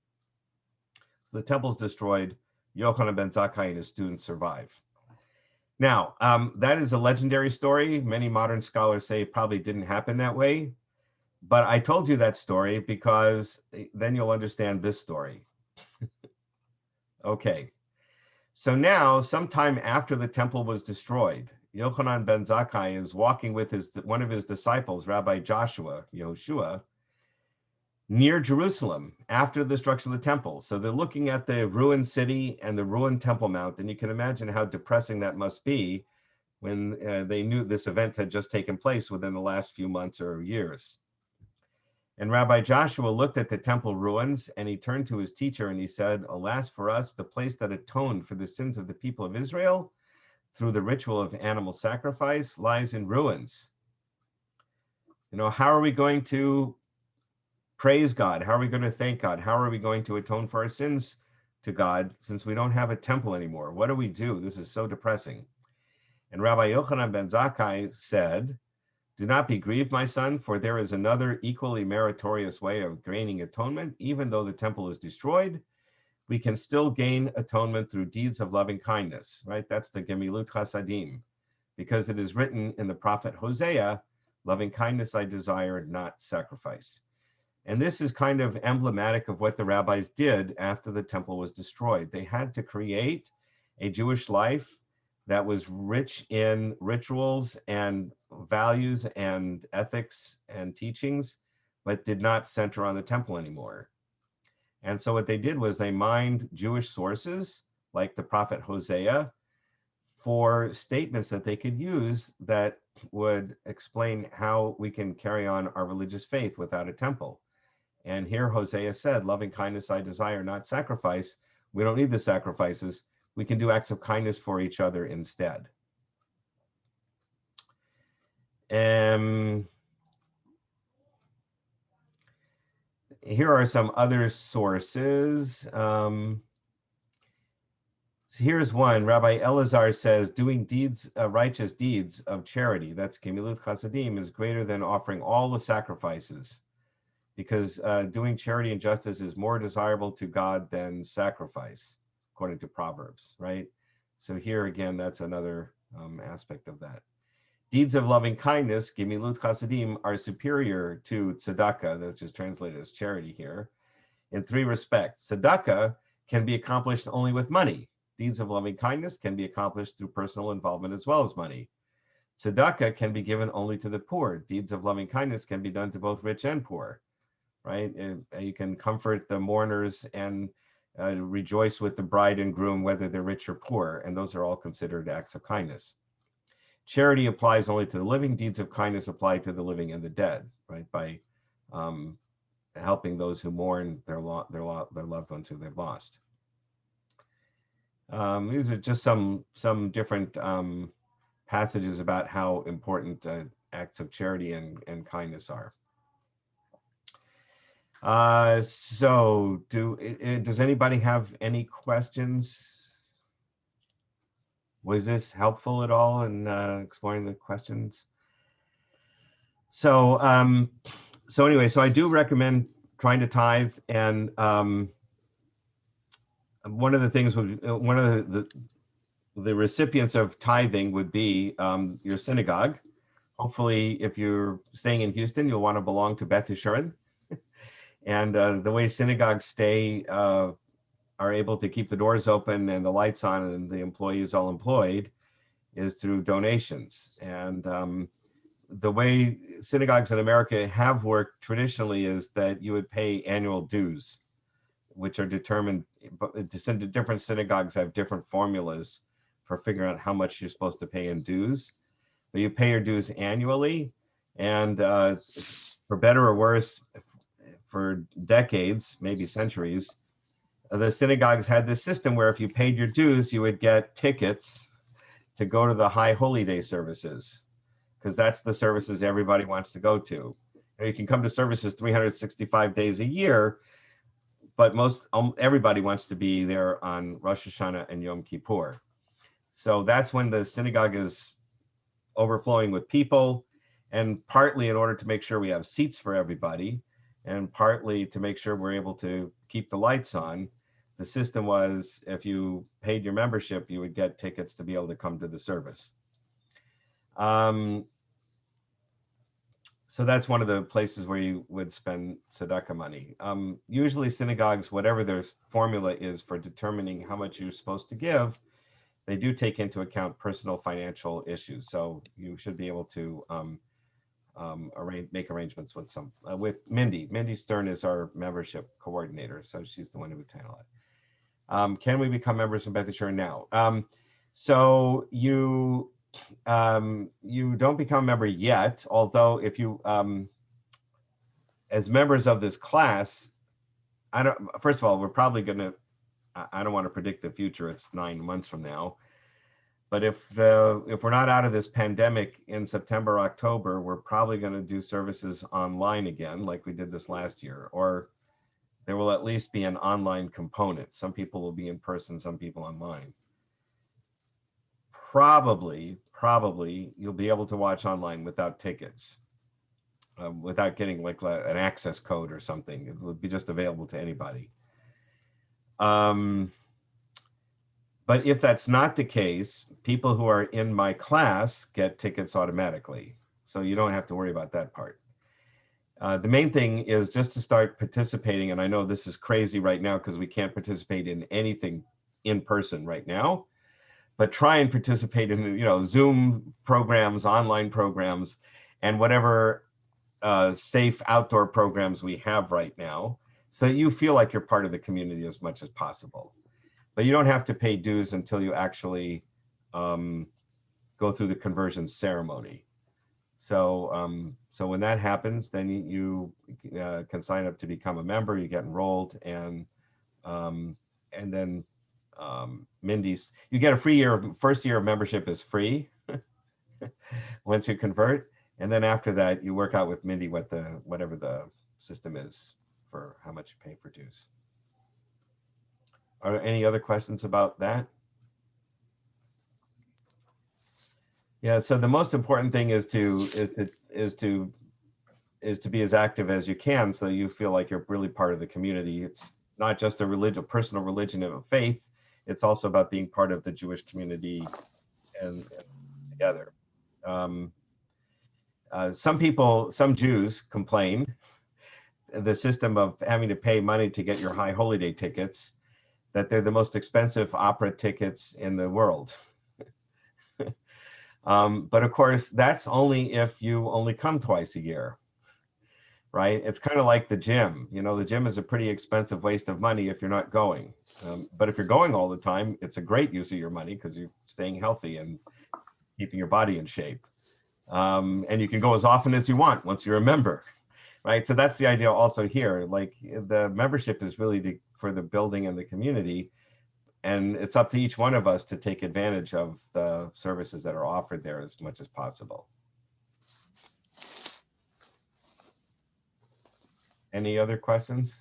So the temple's destroyed. Yochanan ben Zakkai and his students survive. Now, that is a legendary story. Many modern scholars say it probably didn't happen that way. But I told you that story because then you'll understand this story. Okay. So now, sometime after the temple was destroyed, Yochanan ben Zakkai is walking with one of his disciples, Rabbi Joshua, Yehoshua, near Jerusalem after the destruction of the temple. So they're looking at the ruined city and the ruined Temple Mount, and you can imagine how depressing that must be when they knew this event had just taken place within the last few months or years. And Rabbi Joshua looked at the temple ruins, and he turned to his teacher and he said, "Alas for us, the place that atoned for the sins of the people of Israel through the ritual of animal sacrifice lies in ruins." How are we going to praise God? How are we going to thank God? How are we going to atone for our sins to God since we don't have a temple anymore? What do we do? This is so depressing. And Rabbi Yochanan ben Zakkai said, "Do not be grieved, my son, for there is another equally meritorious way of gaining atonement. Even though the temple is destroyed, we can still gain atonement through deeds of loving kindness," right? That's the Gemilut Chasadim, because it is written in the prophet Hosea, "Loving kindness I desire, not sacrifice." And this is kind of emblematic of what the rabbis did after the temple was destroyed. They had to create a Jewish life that was rich in rituals and values and ethics and teachings, but did not center on the temple anymore. And so what they did was they mined Jewish sources, like the prophet Hosea, for statements that they could use that would explain how we can carry on our religious faith without a temple. And here Hosea said, "Loving kindness I desire, not sacrifice." We don't need the sacrifices. We can do acts of kindness for each other instead. Here are some other sources. So here's one. Rabbi Elazar says, "Doing deeds, righteous deeds of charity," that's Gemilut Chasadim, "is greater than offering all the sacrifices, because doing charity and justice is more desirable to God than sacrifice," according to Proverbs, right? So here again, that's another aspect of that. Deeds of loving kindness, Gemilut Chasadim, are superior to tzedakah, which is translated as charity here, in three respects. Tzedakah can be accomplished only with money. Deeds of loving kindness can be accomplished through personal involvement as well as money. Tzedakah can be given only to the poor. Deeds of loving kindness can be done to both rich and poor, right? And you can comfort the mourners and rejoice with the bride and groom, whether they're rich or poor, and those are all considered acts of kindness. Charity applies only to the living. Deeds of kindness apply to the living and the dead, right? By helping those who mourn their loved ones who they've lost. These are just some different passages about how important acts of charity and kindness are. So does anybody have any questions? Was this helpful at all in exploring the questions? So anyway, so I do recommend trying to tithe, and one of the things one of the recipients of tithing would be your synagogue. Hopefully, if you're staying in Houston, you'll want to belong to Beth Yeshurun. And the way synagogues stay are able to keep the doors open and the lights on and the employees all employed is through donations. And the way synagogues in America have worked traditionally is that you would pay annual dues, which are determined, different synagogues have different formulas for figuring out how much you're supposed to pay in dues. But you pay your dues annually, and for better or worse, for decades, maybe centuries, the synagogues had this system where if you paid your dues, you would get tickets to go to the high holy day services, because that's the services everybody wants to go to. You can come to services 365 days a year, but everybody wants to be there on Rosh Hashanah and Yom Kippur. So that's when the synagogue is overflowing with people, and partly in order to make sure we have seats for everybody, and partly to make sure we're able to keep the lights on. The system was, if you paid your membership, you would get tickets to be able to come to the service. So that's one of the places where you would spend tzedakah money. Usually synagogues, whatever their formula is for determining how much you're supposed to give, they do take into account personal financial issues. So you should be able to make arrangements with with Mindy. Mindy Stern is our membership coordinator, so she's the one who would handle it. Can we become members of Beth Yeshurun now? So you don't become a member yet, although if you, as members of this class, first of all, we're probably gonna, I don't want to predict the future, it's 9 months from now. But if we're not out of this pandemic in September, October, we're probably going to do services online again, like we did this last year, or there will at least be an online component. Some people will be in person, some people online. Probably you'll be able to watch online without tickets, without getting like an access code or something. It would be just available to anybody. But if that's not the case, people who are in my class get tickets automatically. So you don't have to worry about that part. The main thing is just to start participating. And I know this is crazy right now because we can't participate in anything in person right now, but try and participate in, Zoom programs, online programs, and whatever safe outdoor programs we have right now, so that you feel like you're part of the community as much as possible. But you don't have to pay dues until you actually go through the conversion ceremony. So so when that happens, then you can sign up to become a member. You get enrolled, and then Mindy's, you get a free year. First year of membership is free once you convert, and then after that, you work out with Mindy whatever the system is for how much you pay for dues. Are there any other questions about that? Yeah, so the most important thing is to be as active as you can, so you feel like you're really part of the community. It's not just a personal religion of faith. It's also about being part of the Jewish community and together. Some Jews complain the system of having to pay money to get your high holy day tickets, that they're the most expensive opera tickets in the world. But of course, that's only if you only come twice a year, right? It's kind of like the gym. The gym is a pretty expensive waste of money if you're not going. But if you're going all the time, it's a great use of your money because you're staying healthy and keeping your body in shape. And you can go as often as you want once you're a member, right? So that's the idea also here. Like, the membership is really for the building and the community, And it's up to each one of us to take advantage of the services that are offered there as much as possible. Any other questions?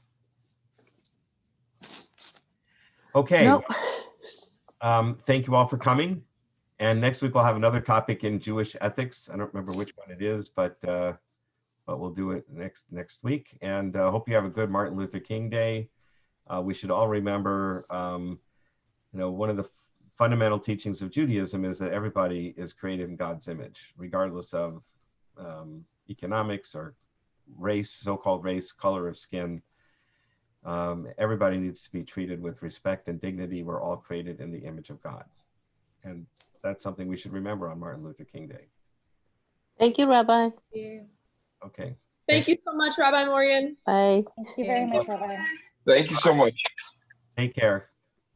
Okay. Nope. Thank you all for coming. And next week we'll have another topic in Jewish ethics. I don't remember which one it is, but we'll do it next week. And hope you have a good Martin Luther King Day. We should all remember, one of the fundamental teachings of Judaism is that everybody is created in God's image, regardless of economics or race, so-called race, color of skin. Everybody needs to be treated with respect and dignity. We're all created in the image of God. And that's something we should remember on Martin Luther King Day. Thank you, Rabbi. Okay. Thank you so much, Rabbi Morgan. Bye. Thank you very much, Rabbi. Thank you so much. Take care.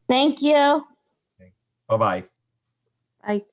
Thank you. Bye-bye. Bye.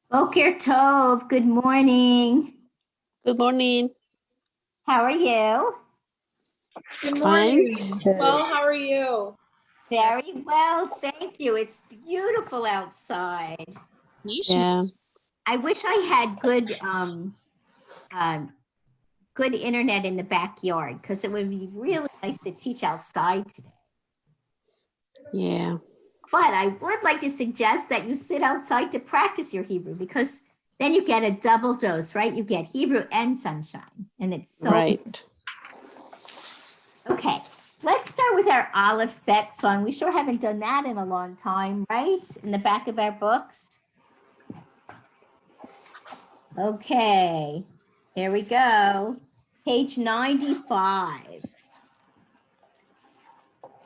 Boker Tov, good morning. Good morning. How are you? Good Fine. morning. Well, how are you? Very well, thank you. It's beautiful outside. Yeah. I wish I had good internet in the backyard because it would be really nice to teach outside today. Yeah. But I would like to suggest that you sit outside to practice your Hebrew because then you get a double dose, right? You get Hebrew and sunshine, and it's so Right. Okay, let's start with our Aleph Bet song. We sure haven't done that in a long time, right? In the back of our books. Okay, here we go. Page 95.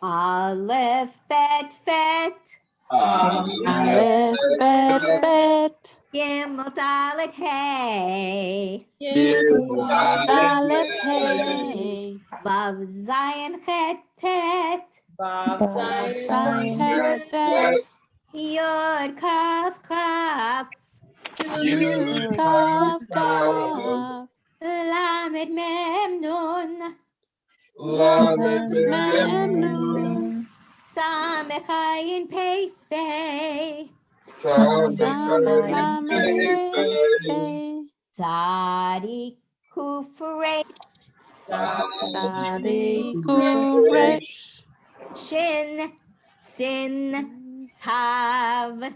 Aleph Bet Fet. Aleph, bet. Gimel Dalet Hey. Dalet, hey. Vav Zayin Chet Tet. Sign, het. Yod Kaf Chaf. Yud, kaf, kaf. Lamed Mem Nun. Lamed, mem, nun. Samech Ayin Pei Fei. Samet, lamet, pei, pei. Tzadi Kufrei. Tadi, kuresh. Shin Sin Tav.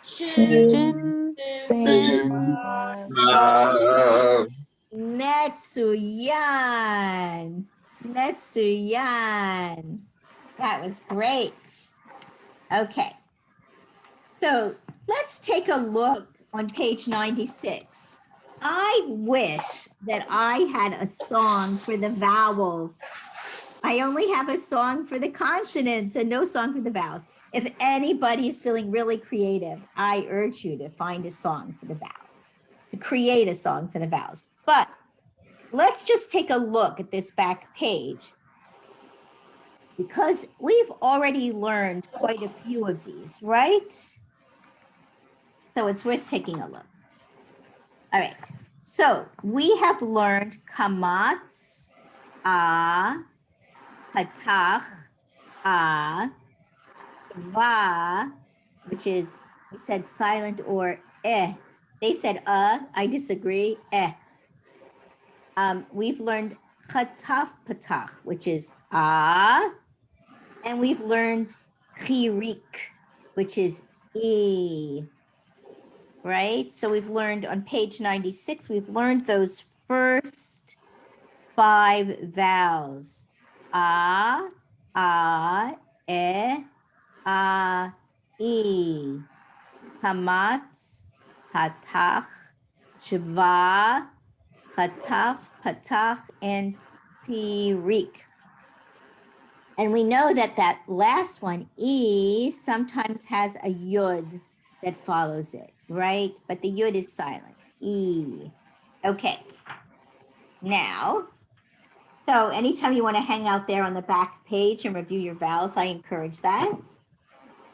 Jin, sin. Netsuyan. Netsuyan. That was great. Okay. So let's take a look on page 96. I wish that I had a song for the vowels. I only have a song for the consonants and no song for the vowels. If anybody is feeling really creative, I urge you to find a song for the vowels, to create a song for the vowels. But let's just take a look at this back page because we've already learned quite a few of these, right? So it's worth taking a look. All right. So we have learned kamatz, patach, va, which is, we said silent or eh. They said I disagree, eh. We've learned chataf patach, which is and we've learned chirik, which is e, right? So we've learned on page 96, we've learned those first 5 vowels. E, e. Hamatz, patach, shva, pataf, patach, and pirik. And we know that that last one, E, sometimes has a yud that follows it, right? But the yud is silent, E. Okay. Now, so anytime you want to hang out there on the back page and review your vowels, I encourage that.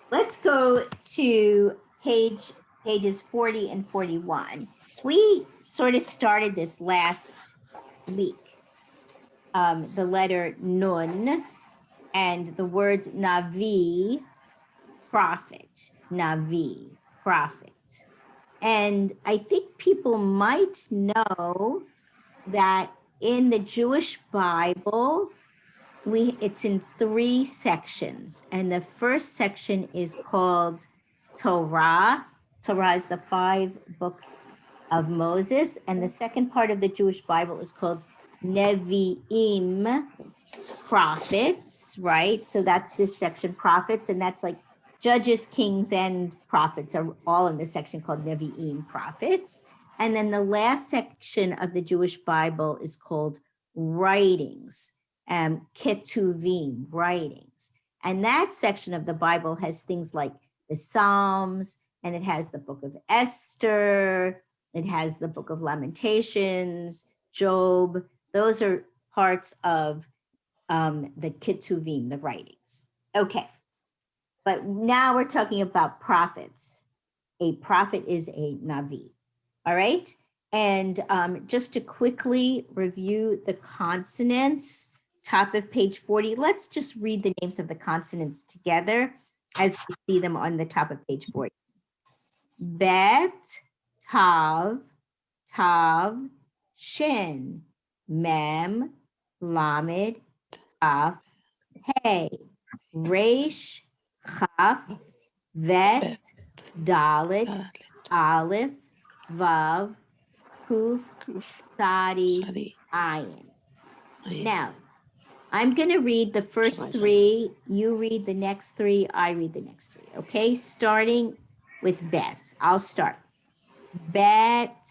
Let's go to pages 40 and 41. We sort of started this last week. The letter nun and the words navi, prophet, navi, prophet. And I think people might know that in the Jewish Bible, it's in 3 sections. And the first section is called Torah. Torah is the 5 books of Moses. And the second part of the Jewish Bible is called Nevi'im, prophets, right? So that's this section, prophets, and that's like judges, kings, and prophets are all in this section called Nevi'im, prophets. And then the last section of the Jewish Bible is called writings, ketuvim, writings. And that section of the Bible has things like the Psalms, and it has the book of Esther, it has the book of Lamentations, Job. Those are parts of the ketuvim, the writings. Okay. But now we're talking about prophets. a prophet is a Navi. All right. And just to quickly review the consonants, top of page 40, let's just read the names of the consonants together as we see them on the top of page 40. Bet, Tav, Tav, Shin, Mem, Lamed, Kaf, Hey, Resh, Chaf, Vet, Bet, Dalet, Dalet, Aleph, Vav, Kuf, Kuf, Sadi, Sadi, Ayin. Ayin. Now, I'm going to read the first Shabbat. three. You read the next three. I read the next three. Okay, starting with Bet. I'll start. Bet,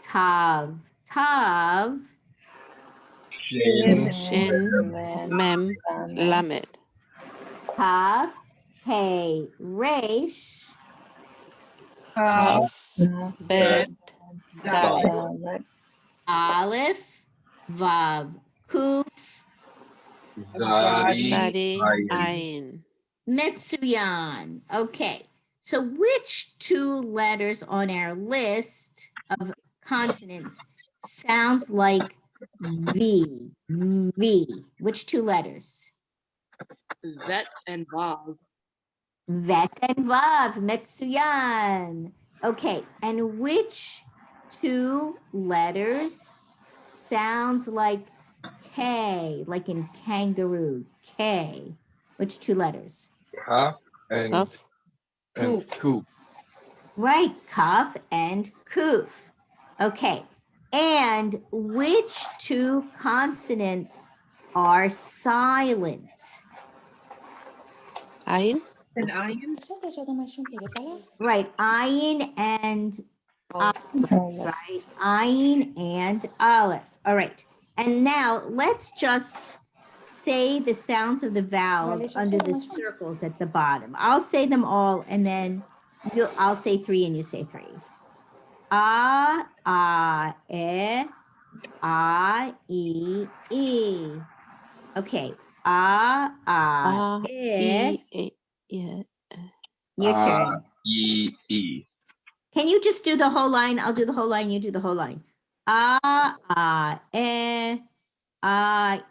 Tav, Tav, Shin, Mem, Lamed, Kaf, Hey, Resh, Kaf, Bet, Dalet, Aleph, Vav, Kuf, Sadi, Ayin. Metsuyan. Okay, so which two letters on our list of consonants sounds like V? V. Which two letters? Vet and Vav. Vet and Vav. Metsuyan. Okay, and which two letters sounds like K, like in kangaroo? K. Which two letters? Kaf and Kaf, Kuf. Right, Kaf and Kuf. Okay, and which two consonants are silent? Ayin, And Ayin. Right, Ayin and Aleph, right? Ayin and Aleph. All right, and now let's just say the sounds of the vowels under the circles at the bottom. I'll say them all, and then I'll say three and you say three. A, E, E. Okay. A, E. E, yeah. Your turn. E. Can you just do the whole line? I'll do the whole line. You do the whole line.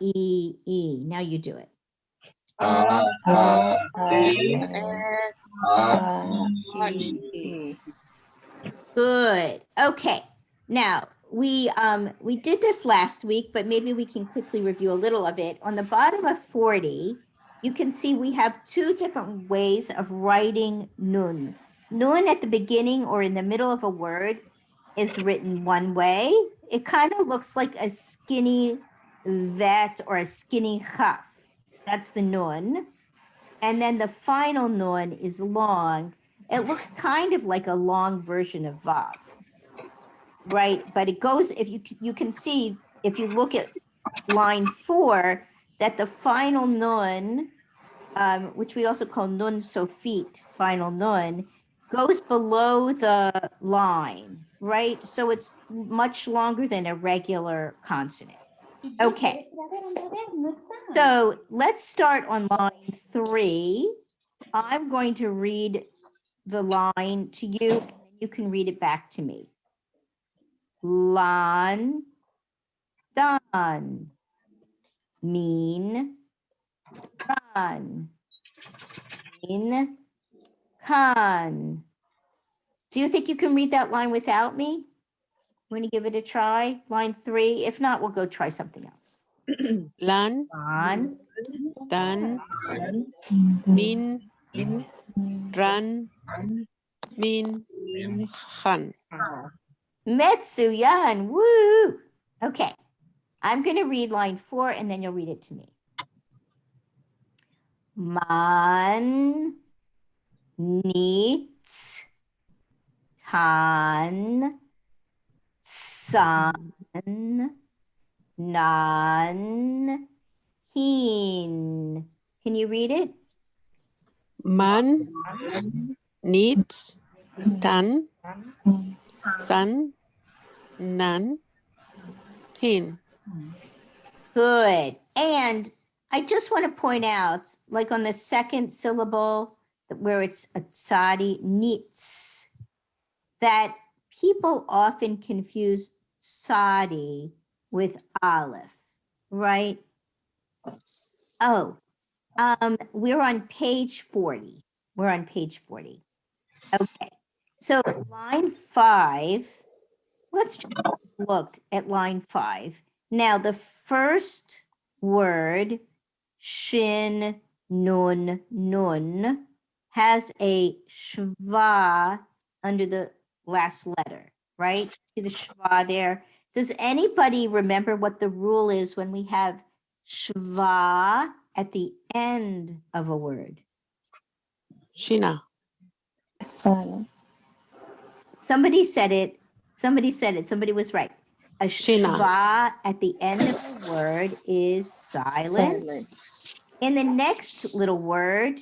E, E. Now you do it. E. Good. Okay. Now we did this last week, but maybe we can quickly review a little of it. On the bottom of 40, you can see we have two different ways of writing nun. Nun at the beginning or in the middle of a word is written one way. It kind of looks like a skinny vet or a skinny chaf. That's the nun. And then the final nun is long. It looks kind of like a long version of vav, right? But it goes, if you can see, if you look at line 4, that the final nun, which we also call nun sofit, final nun, goes below the line, right? So it's much longer than a regular consonant. Okay. So let's start on line 3. I'm going to read the line to you, and then you can read it back to me. Lan, done. Mean, run. Mean, con. Do you think you can read that line without me? I'm going to give it a try. Line 3. If not, we'll go try something else. Lan, On, Dan, Min, Ran, Min, Han. Metsuyan, woo. Okay, I'm going to read line 4 and then you'll read it to me. Man, neat, tan, san, nan, hin. Can you read it? Man needs tan, san, nan, hin. Good. And I just want to point out, like on the second syllable, where it's a tsadi, nits. that people often confuse Sadi with Aleph, right? Oh, we're on page 40. We're on page 40. Okay, so line 5, let's just look at line 5. Now, the first word, shin, nun, nun, has a shva under the last letter, right? See the shva there? Does anybody remember what the rule is when we have shva at the end of a word? Shina. Somebody said it. Somebody said it. Somebody was right. A Shina. shva at the end of a word is silent. In the next little word,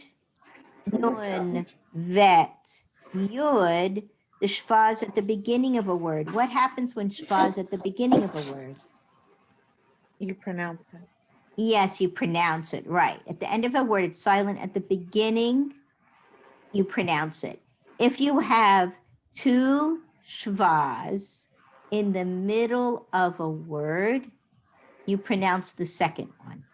nun, vet, yud, the shva is at the beginning of a word. What happens when shva is at the beginning of a word? You pronounce it. Yes, you pronounce it, right. At the end of a word, it's silent. At the beginning, you pronounce it. If you have two shvas in the middle of a word, you pronounce the second one.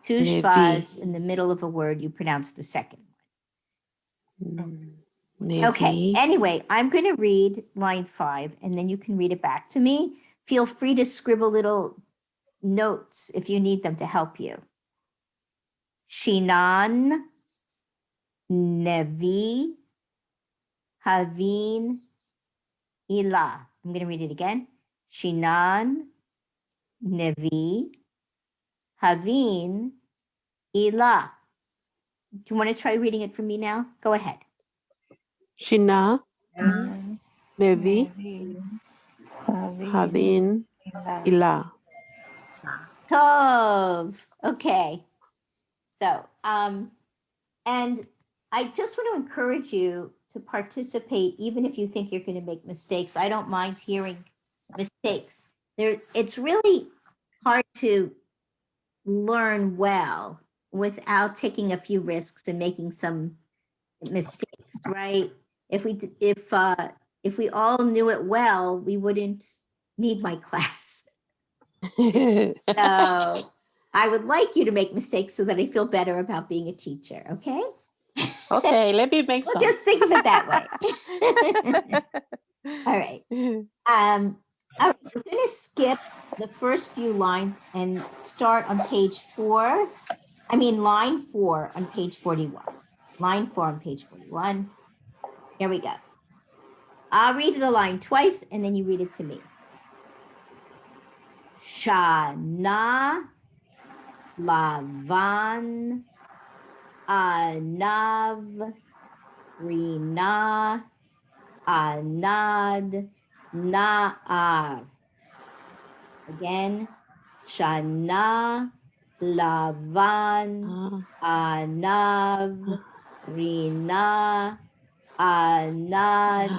Two Nevi. shvas in the middle of a word, you pronounce the second one. Nevi. Okay, anyway, I'm going to read line 5, and then you can read it back to me. Feel free to scribble little notes if you need them to help you. Shinan, Nevi, Havin, Ilah. I'm going to read it again. Shinan, Nevi, Havin, Ilah. Do you want to try reading it for me now? Go ahead. Shina. Nevi. Havin. Ilah. Tov. Okay. So, and I just want to encourage you to participate, even if you think you're going to make mistakes. I don't mind hearing mistakes. It's really hard to learn well without taking a few risks and making some mistakes, right? If we all knew it well, we wouldn't need my class. So I would like you to make mistakes so that I feel better about being a teacher, okay? Okay, let me make Well, some. just think of it that way. All right. All right, we're going to skip the first few lines and start on page 4. I mean, line 4 on page 41. Line 4 on page 41. Here we go. I'll read the line twice and then you read it to me. Shana, Lavan, Anav, Rina, Anad, Na'ar. Again, Shana, Lavan, Anav, Rina, Anad,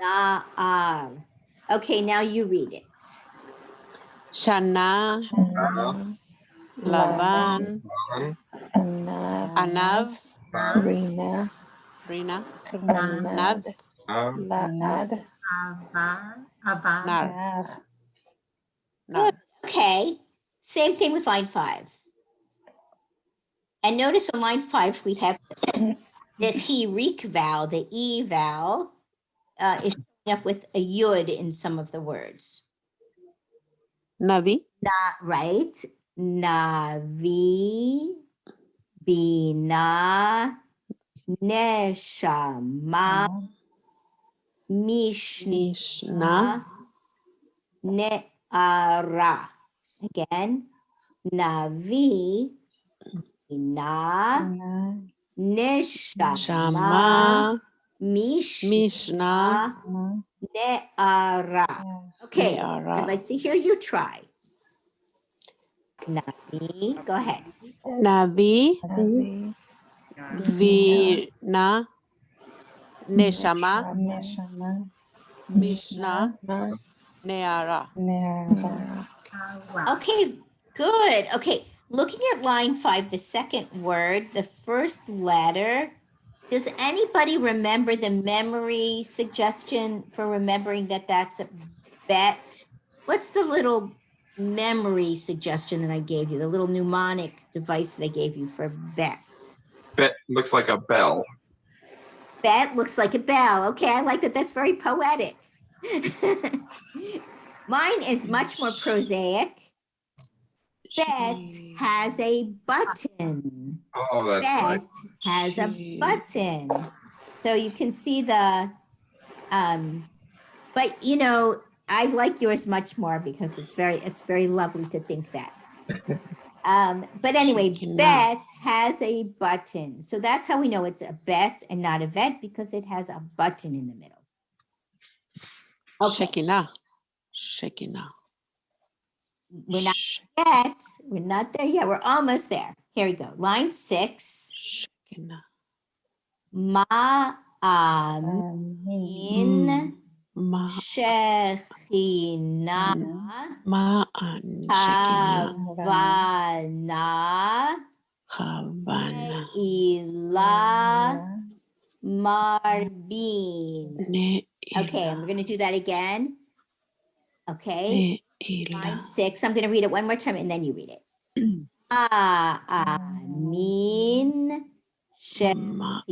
Na'ar. Okay, now you read it. Shana. Lavan. Anav. Rina, Rina. Nad, Nad. Nar. Good. Okay. Same thing with line 5. And notice on line 5, we have the T-reek vowel, the E vowel, is showing up with a yud in some of the words. Navi. Right. Navi, Bina, Neshama, Mishna, Ne'ara. Again, Navi, Bina, Neshama, Shama. Mishna, Mishna. Ne'ara. Okay, Ne'ara. I'd like to hear you try. Navi, go ahead. Navi. Vina. Neshama. Mishna. Ne'ara. Okay, good. Okay, looking at line 5, the second word, the first letter Does anybody remember the memory suggestion for remembering that that's a bet? What's the little memory suggestion that I gave you? The little mnemonic device that I gave you for bet? Bet looks like a bell. Bet looks like a bell. Okay, I like that. That's very poetic. Mine is much more prosaic. Bet has a button. Oh, that's Bet nice. has a button. So you can see the, but you know, I like yours much more because it's very lovely to think that. But anyway, bet has a button. So that's how we know it's a bet and not a vet, because it has a button in the middle. Okay. Shekinah. We're not yet. We're not there yet. We're almost there. Here we go. Line 6. Shekinah. Ma'amin Ma Shekhinah Ma'an Shekinah. Havana Havana. Ila Marbin. Ne Okay, and we're going to do that again. Okay. Line 6. I'm going to read it one more time and then you read it. Amin Shekhinah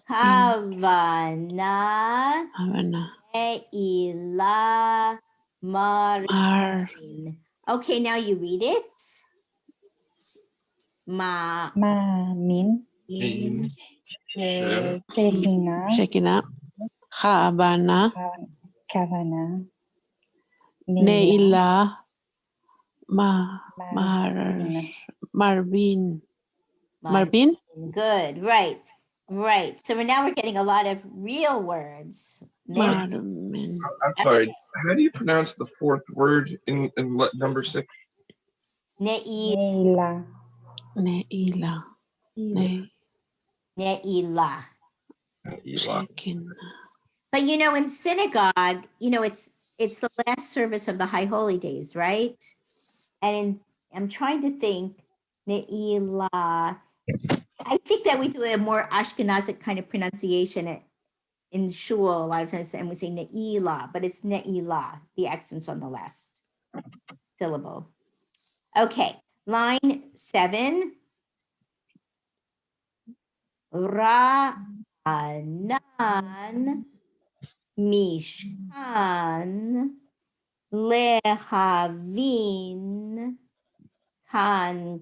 Havana Ila Marin. Okay, now you read it. Ma'amin Shekinah Shekinah. Havana. Kavana Neila. Marvin. Marvin. Good, right. So now we're getting a lot of real words. Marvin. I'm sorry. How do you pronounce the fourth word in number 6? Neila. Neila. Neila. Shekinah. But you know, in synagogue, you know, it's the last service of the High Holy Days, right? And I'm trying to think, Neila. I think that we do a more Ashkenazic kind of pronunciation in shul a lot of times, and we say Neila, but it's Neila, the accent's on the last syllable. Okay, line 7. Ra'anan Mishkan Lehavin Kan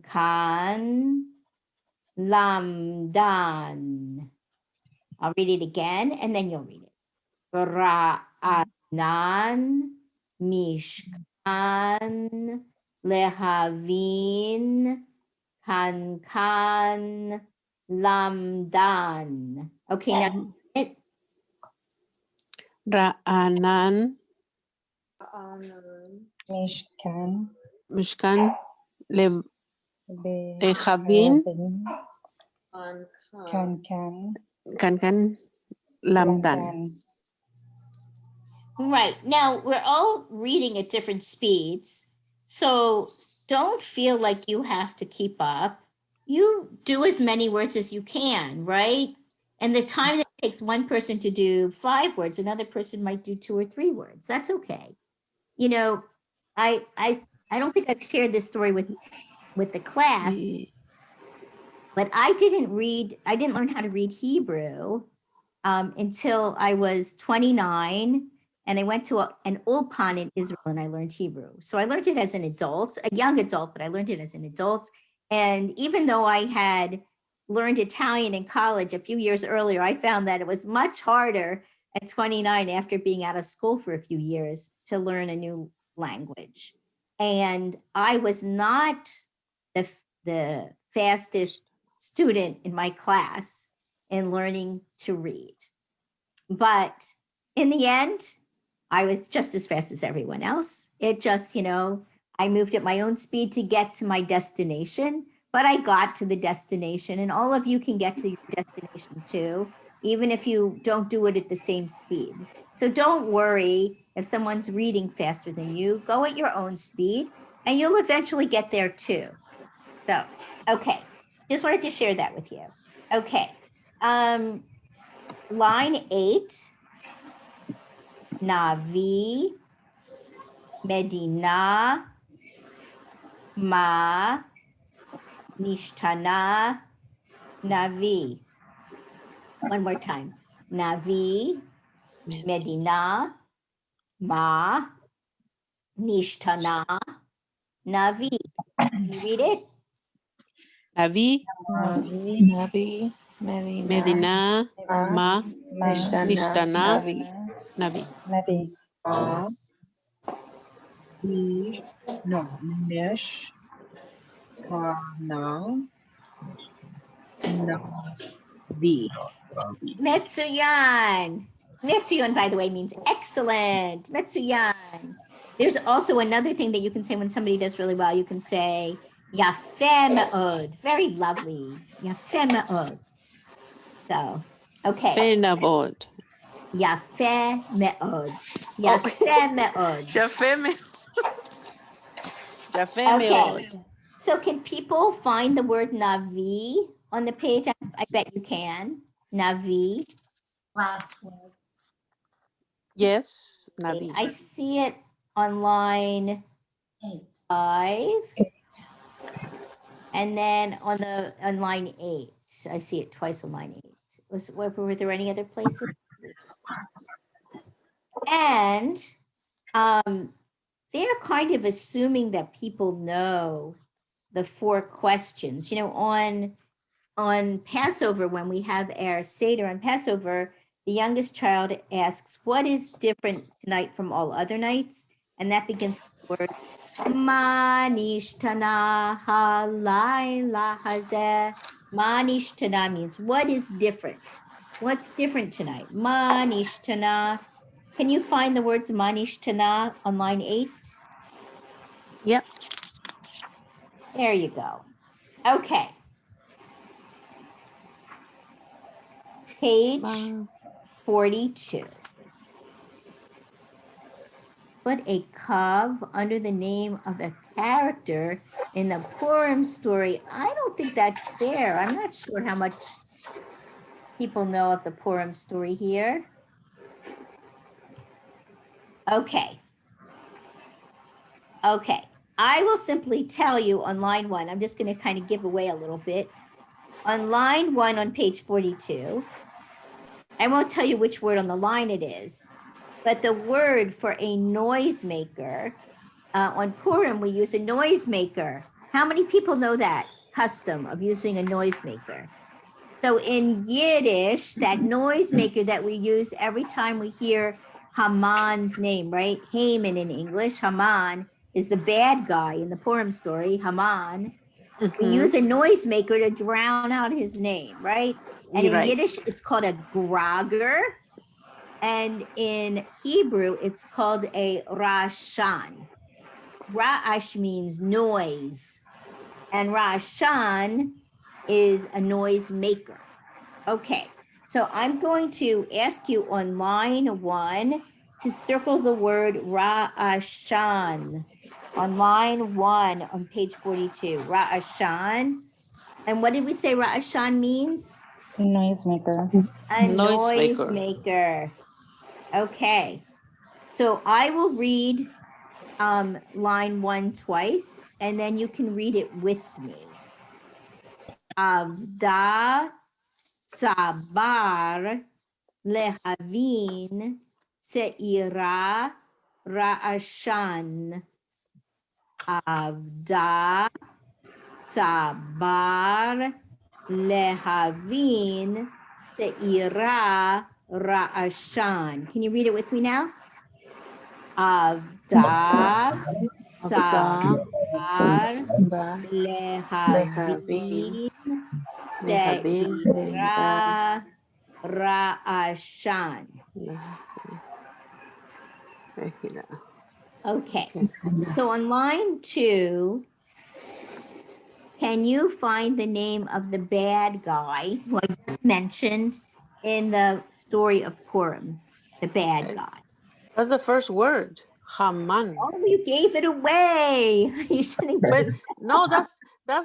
Lamdan. I'll read it again and then you'll read it. Ra'anan Mishkan Lehavin Kan Lamdan. Okay, now it. Ra'anan. Mishkan. Lehavin. Kan Lamdan. Right. Now we're all reading at different speeds. So don't feel like you have to keep up. You do as many words as you can, right? And the time that it takes one person to do 5 words, another person might do 2 or 3 words. That's okay. You know, I don't think I've shared this story with the class, but I didn't learn how to read Hebrew until I was 29. And I went to an ulpan in Israel and I learned Hebrew. So I learned it as an adult, a young adult, but I learned it as an adult. And even though I had learned Italian in college a few years earlier, I found that it was much harder at 29 after being out of school for a few years to learn a new language. And I was not the fastest student in my class in learning to read. But in the end, I was just as fast as everyone else. It just, you know, I moved at my own speed to get to my destination, but I got to the destination, and all of you can get to your destination too, even if you don't do it at the same speed. So don't worry if someone's reading faster than you. Go at your own speed and you'll eventually get there too. So, okay. Just wanted to share that with you. Okay. Line 8. Navi, Medina, Ma, Nishtana, Navi. One more time. Navi, Medina, Ma, Nishtana, Navi. Can you read it? Navi, Navi, Medina, Ma, Nishtana, Navi. Nabi. Nish, Kana, Navi. Metsuyan. Metsuyan, by the way, means excellent. Metsuyan. There's also another thing that you can say when somebody does really well. You can say, Yafe me'od. Very lovely. Yafe me'od. So, okay. Fenavod. Yafe me'od. Yafe me'od. Jafe Okay. meod. So can people find the word Navi on the page? I bet you can. Navi. Yes, Navi. I see it on line 5. And then on line 8. I see it twice on line 8. Were there any other places? And they're kind of assuming that people know the 4 questions. You know, on Passover, when we have our Seder on Passover, the youngest child asks, what is different tonight from all other nights? And that begins with the word, Ma nishtana halayla hazeh. Ma nishtana means what is different? What's different tonight? Ma nishtana. Can you find the words ma nishtana on line 8? Yep. There you go. Okay. Page 42. Put a kav under the name of a character in the Purim story. I don't think that's fair. I'm not sure how much people know of the Purim story here. Okay. Okay. I will simply tell you on line 1. I'm just going to kind of give away a little bit. On line 1 on page 42, I won't tell you which word on the line it is, but the word for a noisemaker, on Purim, we use a noisemaker. How many people know that custom of using a noisemaker? So in Yiddish, that noisemaker that we use every time we hear Haman's name, right? Haman in English, Haman is the bad guy in the Purim story, Haman. We use a noisemaker to drown out his name, right? And in Yiddish, it's called a grager. And in Hebrew, it's called a rashan. Ra'ash means noise. And rashan is a noise maker. Okay, so I'm going to ask you on line 1 to circle the word ra'ashan. On line 1 on page 42, ra'ashan. And what did we say ra'ashan means? Noisemaker. A noisemaker. Okay, so I will read line 1 twice, and then you can read it with me. Avda sabar lehavin seira ra'ashan. Avda sabar lehavin seira ra'ashan. Can you read it with me now? Avda sabar lehavin seira ra'ashan. Okay, so on line 2, can you find the name of the bad guy who I just mentioned in the story of Purim? The bad guy. What's the first word? Haman. Oh, you gave it away. You shouldn't. But no, that's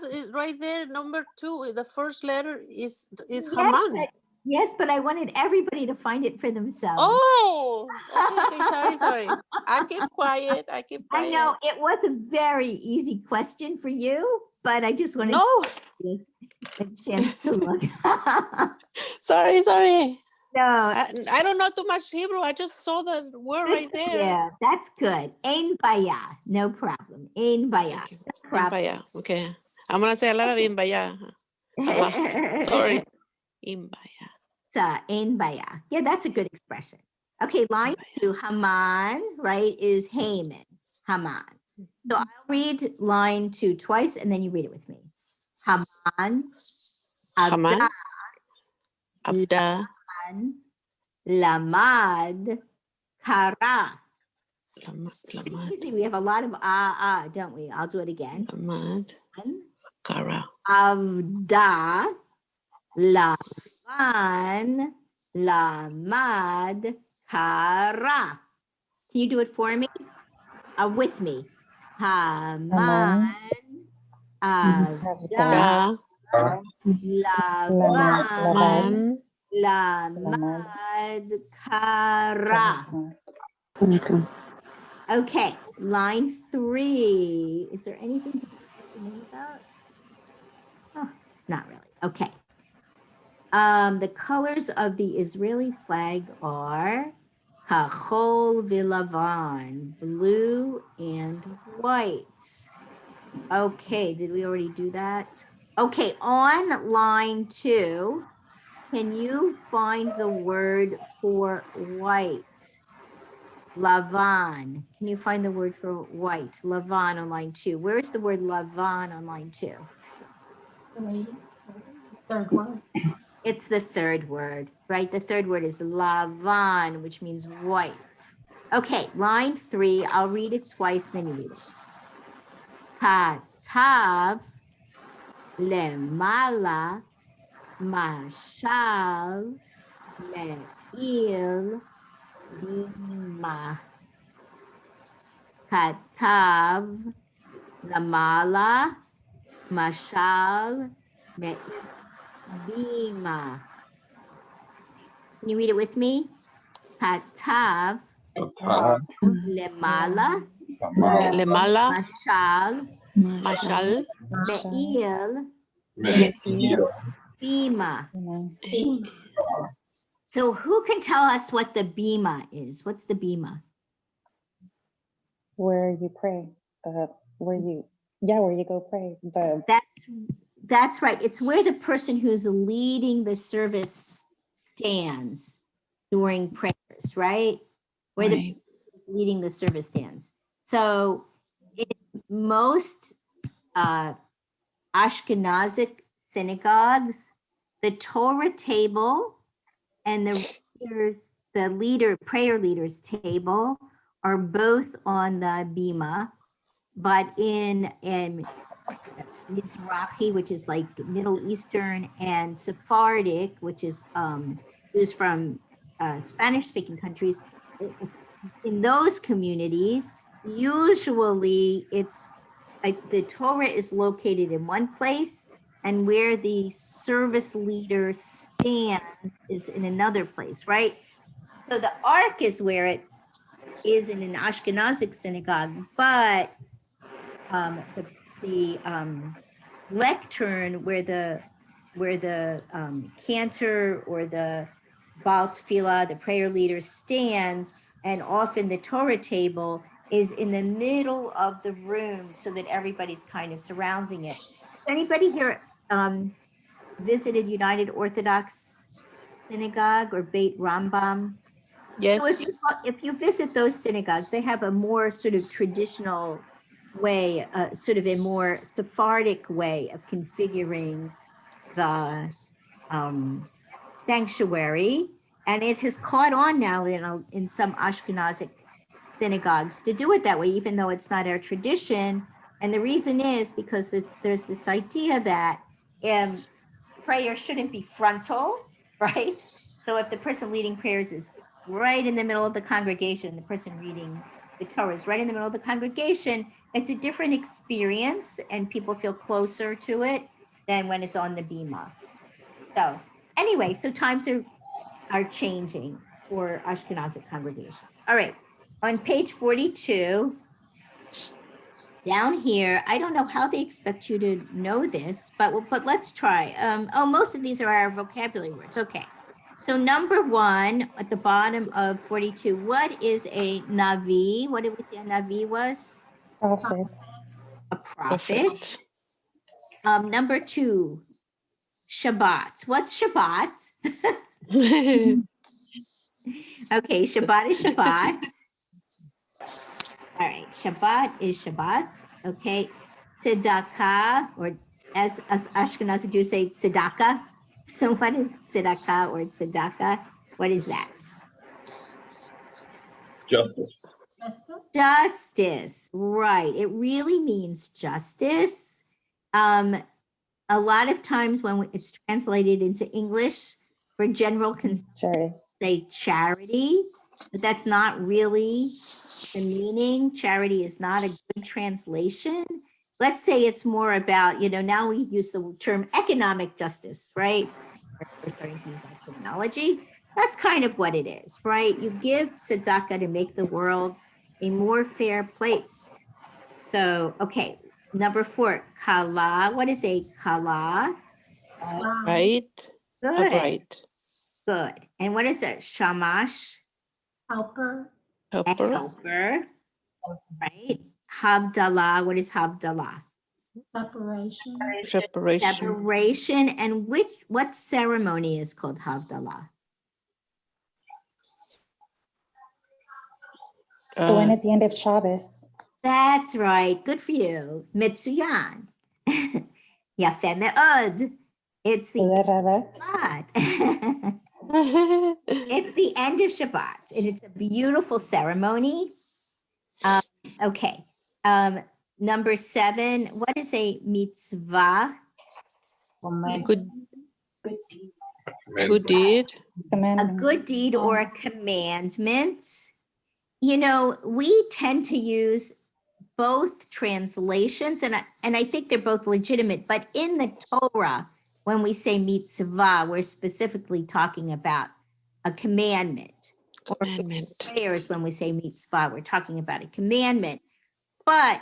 it right there. Number 2. The first letter is Yes, Haman. but, yes, but I wanted everybody to find it for themselves. Oh, okay. Sorry. I keep quiet. I know it was a very easy question for you, but I just wanted No, a chance to look. sorry. No, I don't know too much Hebrew. I just saw the word right there. yeah, that's good. Ein baya, no problem. Ein baya. Okay. No problem. Imbaya. Okay. I'm gonna say a lot of Imbaya. Sorry. Imbaya. Ein baya. Yeah, that's a good expression. Okay, line 2, Haman, right, is Haman. Haman. So I'll read line 2 twice and then you read it with me. Haman, Haman. Abda, Abda. Lamad, Kara. Lamad. Easy. We have a lot of don't we? I'll do it again. Lamad. Kara. Avda, Laman, Lamad, Kara. Can you do it for me? With me. Haman, Avda, Da. Laman, Man. Lamad, Kara. Okay, line 3. Is there anything to know about? Oh, not really. Okay. The colors of the Israeli flag are Kachol v'Lavan, blue and white. Okay, did we already do that? Okay, on line 2, can you find the word for white? Lavan. Can you find the word for white? Lavan on line 2. Where is the word Lavan on line 2? Third word. It's the third word, right? The third word is Lavan, which means white. Okay, line 3. I'll read it twice, then you read it. Katav lemala mashal me'il bima. Katav lamala mashal me'il bima. Can you read it with me? Katav lemala Lemala. mashal Mashal. me'il bima. So who can tell us what the bima is? What's the bima? Where you pray, where you go pray. That's right. It's where the person who's leading the service stands during prayers, right? Where the Right. person who's leading the service stands. So in most Ashkenazic synagogues, the Torah table and the prayer leaders table are both on the bima, but in Mizrahi, which is like Middle Eastern, and Sephardic, which is used from Spanish-speaking countries, in those communities, usually it's like the Torah is located in one place, and where the service leader stands is in another place, right? So the ark is where it is in an Ashkenazic synagogue, but the lectern where the cantor or the Baal Tefillah, the prayer leader, stands, and often the Torah table is in the middle of the room so that everybody's kind of surrounding it. Anybody here visited United Orthodox Synagogue or Beit Rambam? Yes. So if you visit those synagogues, they have a more sort of traditional way, sort of a more Sephardic way of configuring the sanctuary. And it has caught on now in some Ashkenazic synagogues to do it that way, even though it's not our tradition. And the reason is because there's this idea that prayer shouldn't be frontal, right? So if the person leading prayers is right in the middle of the congregation, the person reading the Torah is right in the middle of the congregation, it's a different experience and people feel closer to it than when it's on the bima. So anyway, so times are changing for Ashkenazic congregations. All right, on page 42, down here, I don't know how they expect you to know this, but let's try. Most of these are our vocabulary words. Okay. So number 1 at the bottom of 42, what is a Navi? What did we say a Navi was? Prophet. A prophet. Prophet. Number 2, Shabbat. What's Shabbat? Okay, Shabbat is Shabbat. All right, Shabbat is Shabbat. Okay, Tzedakah, or as Ashkenazi Jews say, tzedakah. What is tzedakah or tzedakah? What is that? Justice. Justice, right. It really means justice. A lot of times when it's translated into English for general Charity. say charity, but that's not really the meaning. Charity is not a good translation. Let's say it's more about, now we use the term economic justice, right? We're starting to use that terminology. That's kind of what it is, right? You give tzedakah to make the world a more fair place. So, okay, number 4, kala. What is a kala? Right. Good, Upright. good. And what is it? Shamash? Helper. Helper, right? Havdalah, what is Havdalah? Separation. Separation, and what ceremony is called Havdalah? The one at the end of Shabbos. That's right, good for you. Mitsuyan. Yafeh me'od. It's the Shabbat. It's the end of Shabbat, and it's a beautiful ceremony. Okay. Number 7, what is a mitzvah? Good deed. A good deed or a commandment. We tend to use both translations, and I think they're both legitimate, but in the Torah, when we say mitzvah, we're specifically talking about a commandment. Or prayers, when we say mitzvah, we're talking about a commandment. But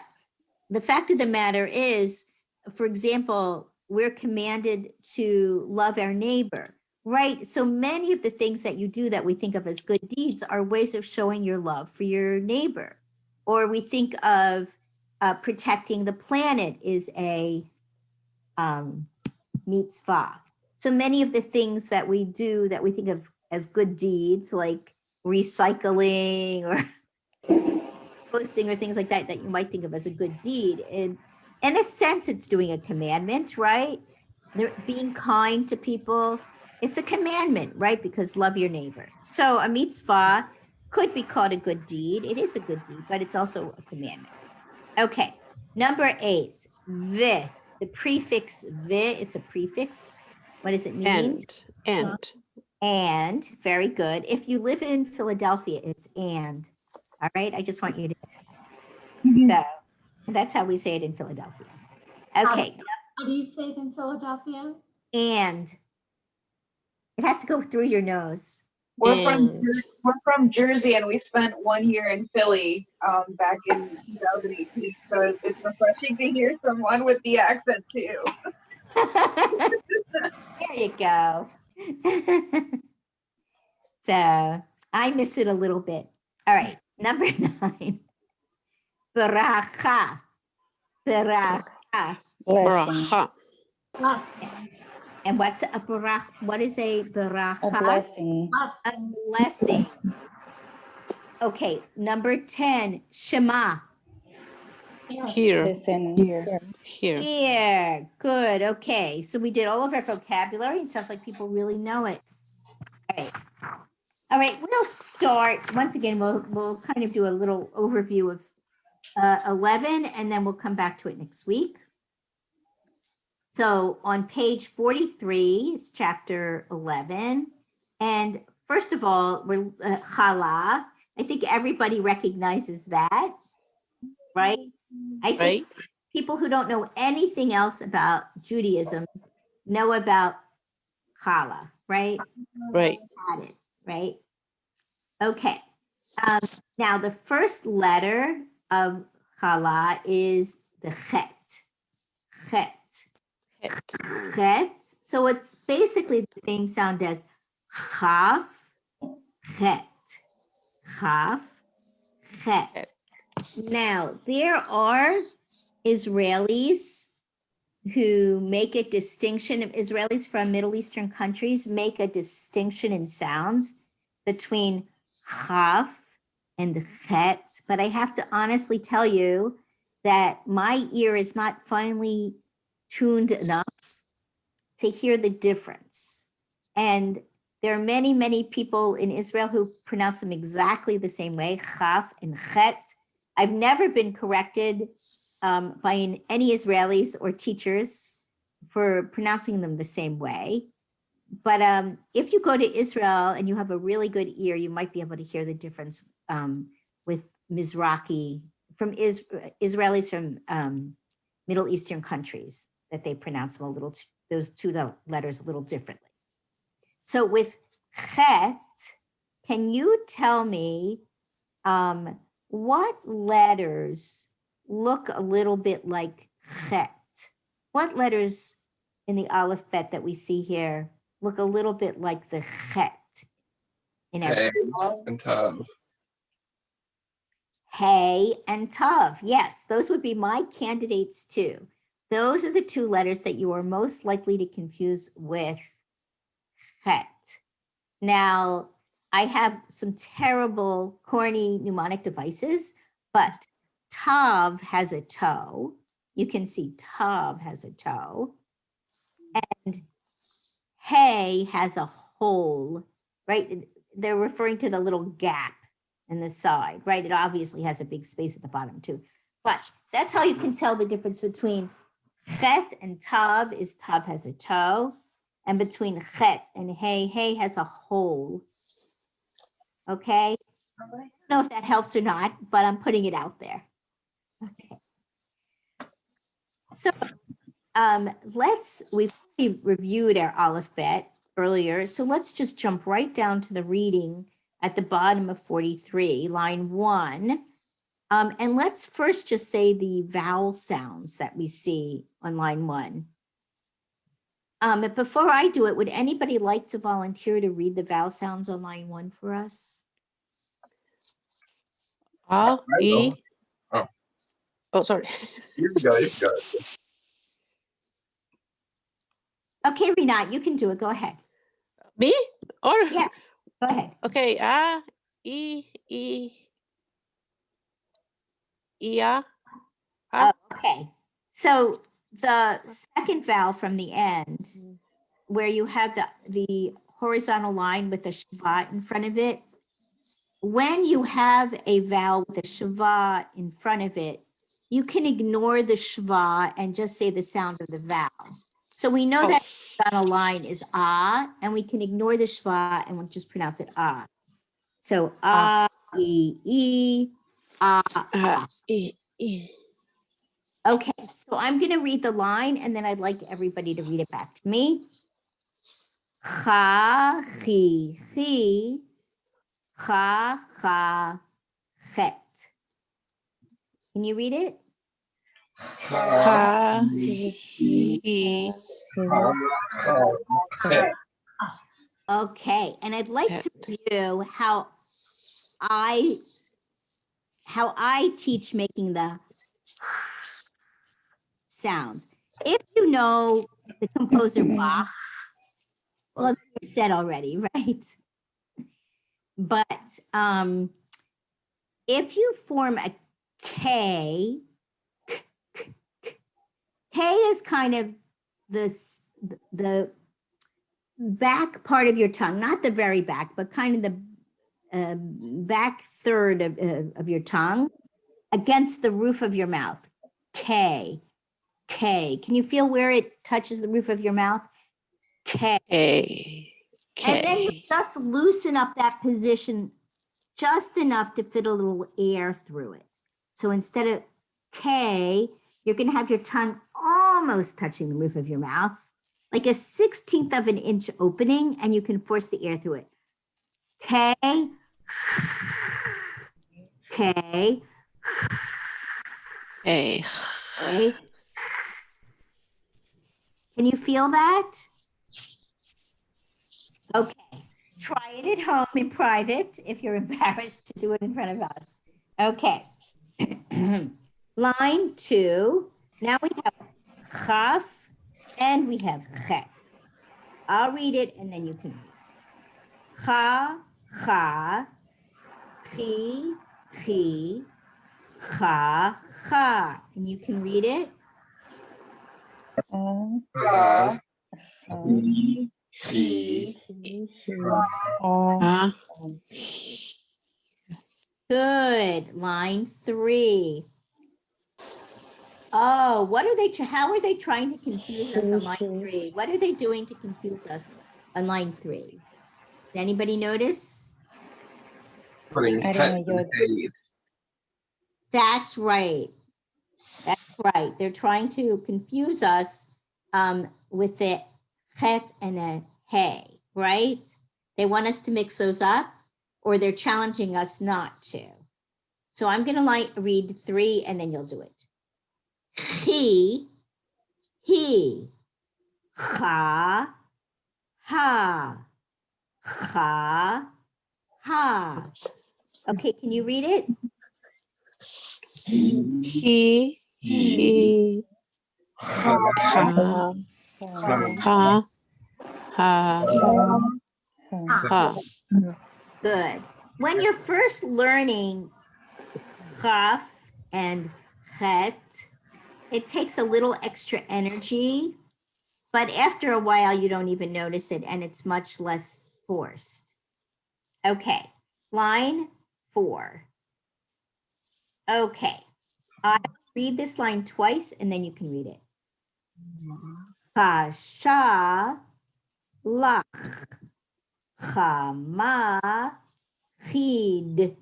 the fact of the matter is, for example, we're commanded to love our neighbor, right? So many of the things that you do that we think of as good deeds are ways of showing your love for your neighbor. Or we think of protecting the planet is a mitzvah. So many of the things that we do that we think of as good deeds, like recycling or posting or things like that, that you might think of as a good deed. And in a sense, it's doing a commandment, right? Being kind to people, it's a commandment, right? Because love your neighbor. So a mitzvah could be called a good deed. It is a good deed, but it's also a commandment. Okay, number 8, vi. The prefix vi, it's a prefix. What does it mean? And, very good. If you live in Philadelphia, it's and. All right, I just want you to so that's how we say it in Philadelphia. Okay. How do you say it in Philadelphia? And it has to go through your nose. We're from Jersey, and we spent 1 year in Philly back in 2018. So it's refreshing to hear someone with the accent too. There you go. So I miss it a little bit. All right, number 9. Baracha. Baracha. Blessing. And what's a barach? What is a baracha? A blessing. A blessing. Okay, number 10, Shema. Here. Listen. Here. Good. Okay. So we did all of our vocabulary. It sounds like people really know it. All right. All right. We'll start. Once again, we'll kind of do a little overview of 11, and then we'll come back to it next week. So on page 43 is chapter 11. And first of all, we're chala. I think everybody recognizes that, right? I think Right. people who don't know anything else about Judaism know about challah, right? Right. Got it, right? Okay. Now the first letter of challah is the chet. Chet. Het. Chet. So it's basically the same sound as chaf, chet. Chaf, chet. Het. Now, there are Israelis who make a distinction, Israelis from Middle Eastern countries make a distinction in sounds between chaf and the chet, but I have to honestly tell you that my ear is not finely tuned enough to hear the difference. And there are many, many people in Israel who pronounce them exactly the same way, chaf and chet. I've never been corrected by any Israelis or teachers for pronouncing them the same way. But if you go to Israel and you have a really good ear, you might be able to hear the difference with Mizrahi, from Israelis from Middle Eastern countries, that they pronounce them a little, those two letters a little differently. So with chet, can you tell me what letters look a little bit like chet? What letters in the alphabet that we see here look a little bit like the chet? In Hey and Tav. Hey and Tav. Yes, those would be my candidates too. Those are the two letters that you are most likely to confuse with chet. Now, I have some terrible, corny mnemonic devices, but Tav has a toe. You can see Tav has a toe. And Hey has a hole, right? They're referring to the little gap in the side, right? It obviously has a big space at the bottom too. But that's how you can tell the difference between chet and Tav is Tav has a toe. And between chet and hey has a hole. Okay. I don't know if that helps or not, but I'm putting it out there. Okay. So we reviewed our alphabet earlier. So let's just jump right down to the reading at the bottom of 43, line 1. And let's first just say the vowel sounds that we see on line 1. But before I do it, would anybody like to volunteer to read the vowel sounds on line 1 for us? A, E. Oh. Oh, sorry. You got it. Okay, Renat, you can do it. Go ahead. Me? Or? Yeah, go ahead. Okay. A, E, A. Okay, so the second vowel from the end, where you have the horizontal line with the shva in front of it, when you have a vowel with a shva in front of it, you can ignore the shva and just say the sound of the vowel. So we know that horizontal line is ah, and we can ignore the shva and we'll just pronounce it ah. So ah, e, ah. E. Okay, so I'm going to read the line and then I'd like everybody to read it back to me. Cha, chi, cha, chet. Can you read it? Ha, he. Okay, and I'd like to review how I teach making the sounds. If you know the composer Bach, well, you said already, right? But if you form a K, K is kind of the back part of your tongue, not the very back, but kind of the back third of your tongue against the roof of your mouth. K. Can you feel where it touches the roof of your mouth? K. A. And then you just loosen up that position just enough to fit a little air through it. So instead of K, you're going to have your tongue almost touching the roof of your mouth, like a 1/16 of an inch opening, and you can force the air through it. K, K, Hey. K. Can you feel that? Okay. Try it at home in private if you're embarrassed to do it in front of us. Okay. Line 2. Now we have chaf and we have chet. I'll read it and then you can read. Cha, cha, chi, chi, cha, cha. And you can read it. Good. Line 3. Oh, what are they? How are they trying to confuse us on line 3? What are they doing to confuse us on line 3? Did anybody notice? Putting het and hay. That's right. That's right. They're trying to confuse us with the het and a hay, right? They want us to mix those up, or they're challenging us not to. So I'm going to read 3 and then you'll do it. He, ha, ha, ha, ha. Okay, can you read it? He, ha, ha, ha. Good. When you're first learning chaf and chet, it takes a little extra energy, but after a while you don't even notice it and it's much less forced. Okay, line 4. Okay, I'll read this line twice and then you can read it. Chasha lach chama chid.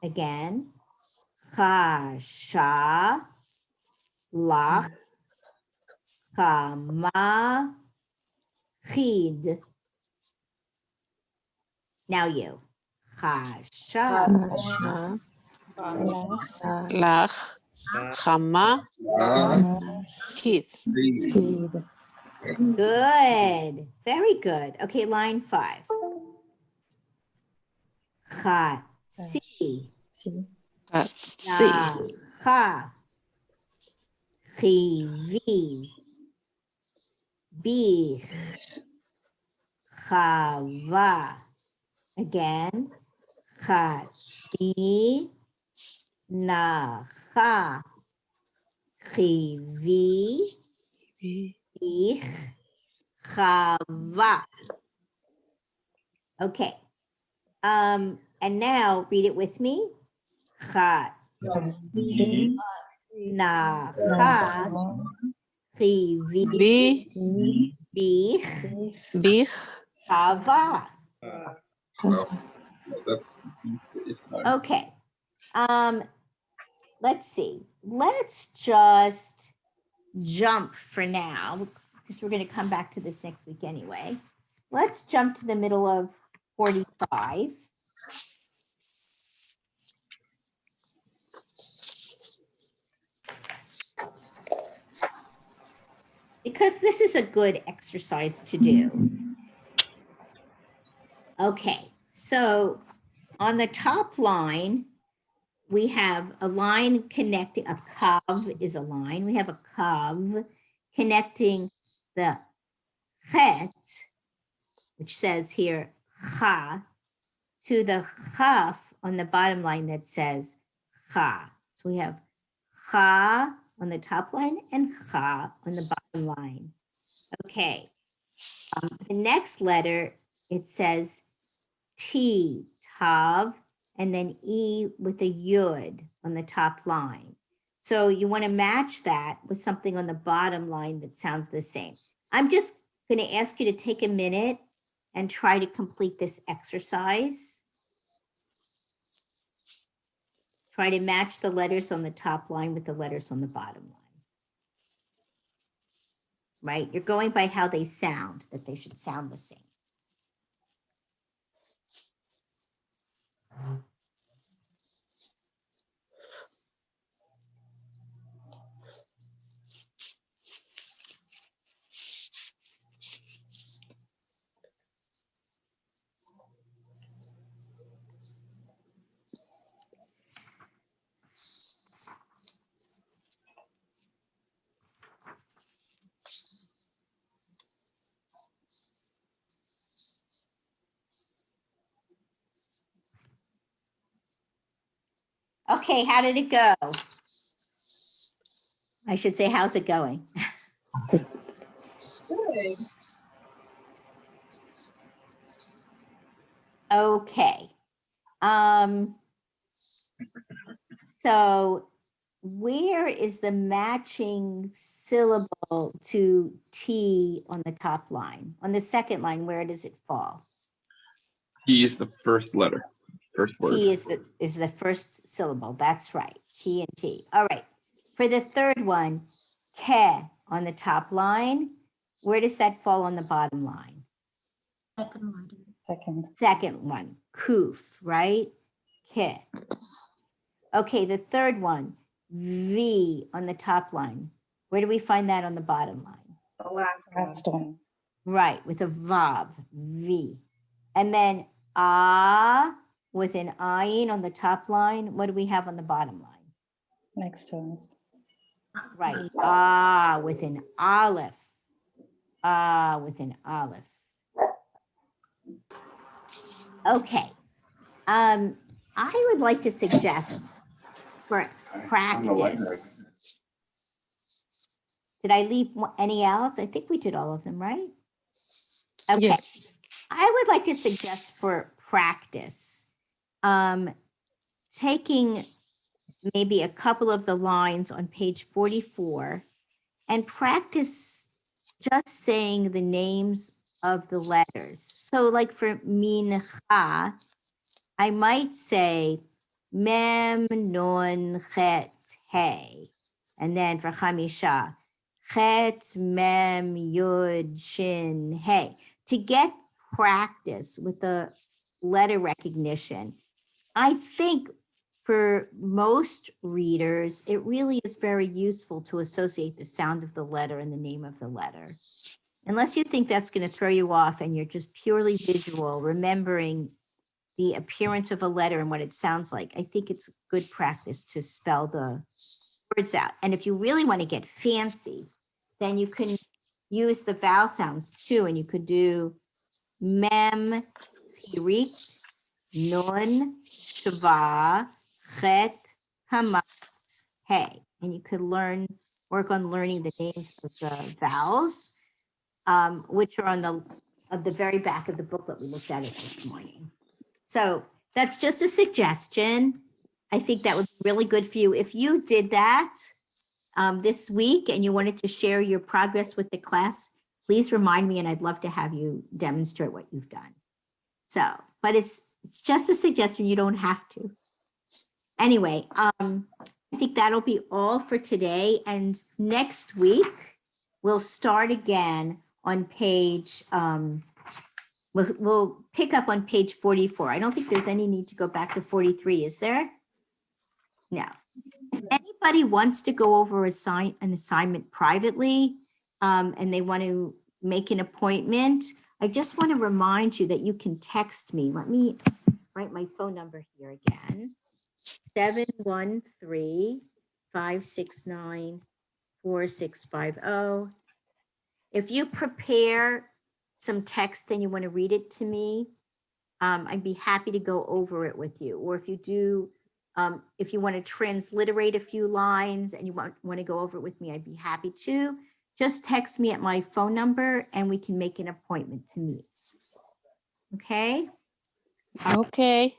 Again. Chasha lach chama chid. Now you. Chasha Lach, chama, chid. Good. Very good. Okay, line 5. Cha, si. Si. Na, cha. Chivi. Bich. Chava. Again. Chatzi. Nacha. Chivi. Bich. Chava. Okay. And now read it with me. Chatzi. Nacha. Chivi. Bich. Bich. Chava. Okay. Let's see. Let's just jump for now because we're going to come back to this next week anyway. Let's jump to the middle of 45. Because this is a good exercise to do. Okay, so on the top line, we have a line connecting, a kav is a line. We have a kav connecting the chet, which says here cha, to the chaf on the bottom line that says cha. So we have cha on the top line and cha on the bottom line. Okay, the next letter, it says T, tav, and then E with a yud on the top line. So you want to match that with something on the bottom line that sounds the same. I'm just going to ask you to take a minute and try to complete this exercise. try to match the letters on the top line with the letters on the bottom line. Right? You're going by how they sound, that they should sound the same. Okay, how did it go? I should say, how's it going? Good. Okay. So where is the matching syllable to T on the top line? On the second line, where does it fall? T is the first letter, first word. T is the first syllable. That's right. T and T. All right. For the third one, ke on the top line, where does that fall on the bottom line? Second one, kuf, right? Ke. Okay, the third one, V on the top line. Where do we find that on the bottom line? The last one. Right, with a vav, V. And then ah with an ayin on the top line. What do we have on the bottom line? Next to us. Right, ah with an aleph. Ah with an aleph. Okay. I would like to suggest for practice. Did I leave any out? I think we did all of them, right? Okay. Yeah. I would like to suggest for practice, taking maybe a couple of the lines on page 44 and practice just saying the names of the letters. So like for mincha, I might say mem, nun, chet, hey. And then for chamisha, chet, mem, yud, shin, hey. To get practice with the letter recognition, I think for most readers, it really is very useful to associate the sound of the letter and the name of the letter. Unless you think that's going to throw you off and you're just purely visual, remembering the appearance of a letter and what it sounds like, I think it's good practice to spell the words out. And if you really want to get fancy, then you can use the vowel sounds too, and you could do mem, pirik, nun, shava, chet, hamas, hey. And you could work on learning the names of the vowels, which are on the very back of the book that we looked at it this morning. So that's just a suggestion. I think that would be really good for you. If you did that this week and you wanted to share your progress with the class, please remind me and I'd love to have you demonstrate what you've done. So, but it's just a suggestion, you don't have to. Anyway, I think that'll be all for today. And next week, we'll start again on page, we'll pick up on page 44. I don't think there's any need to go back to 43, is there? No. If anybody wants to go over an assignment privately and they want to make an appointment, I just want to remind you that you can text me. Let me write my phone number here again. 713-569-4650. If you prepare some text and you want to read it to me, I'd be happy to go over it with you. Or if you do, if you want to transliterate a few lines and you want to go over it with me, I'd be happy to. Just text me at my phone number and we can make an appointment to meet. Okay? Okay.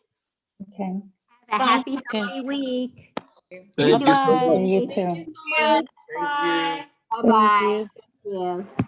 Okay. Have a happy, Okay. healthy week. Thank you so Bye-bye. much. You too. Thank you so much. Bye. Bye-bye. Thank you. Thank you.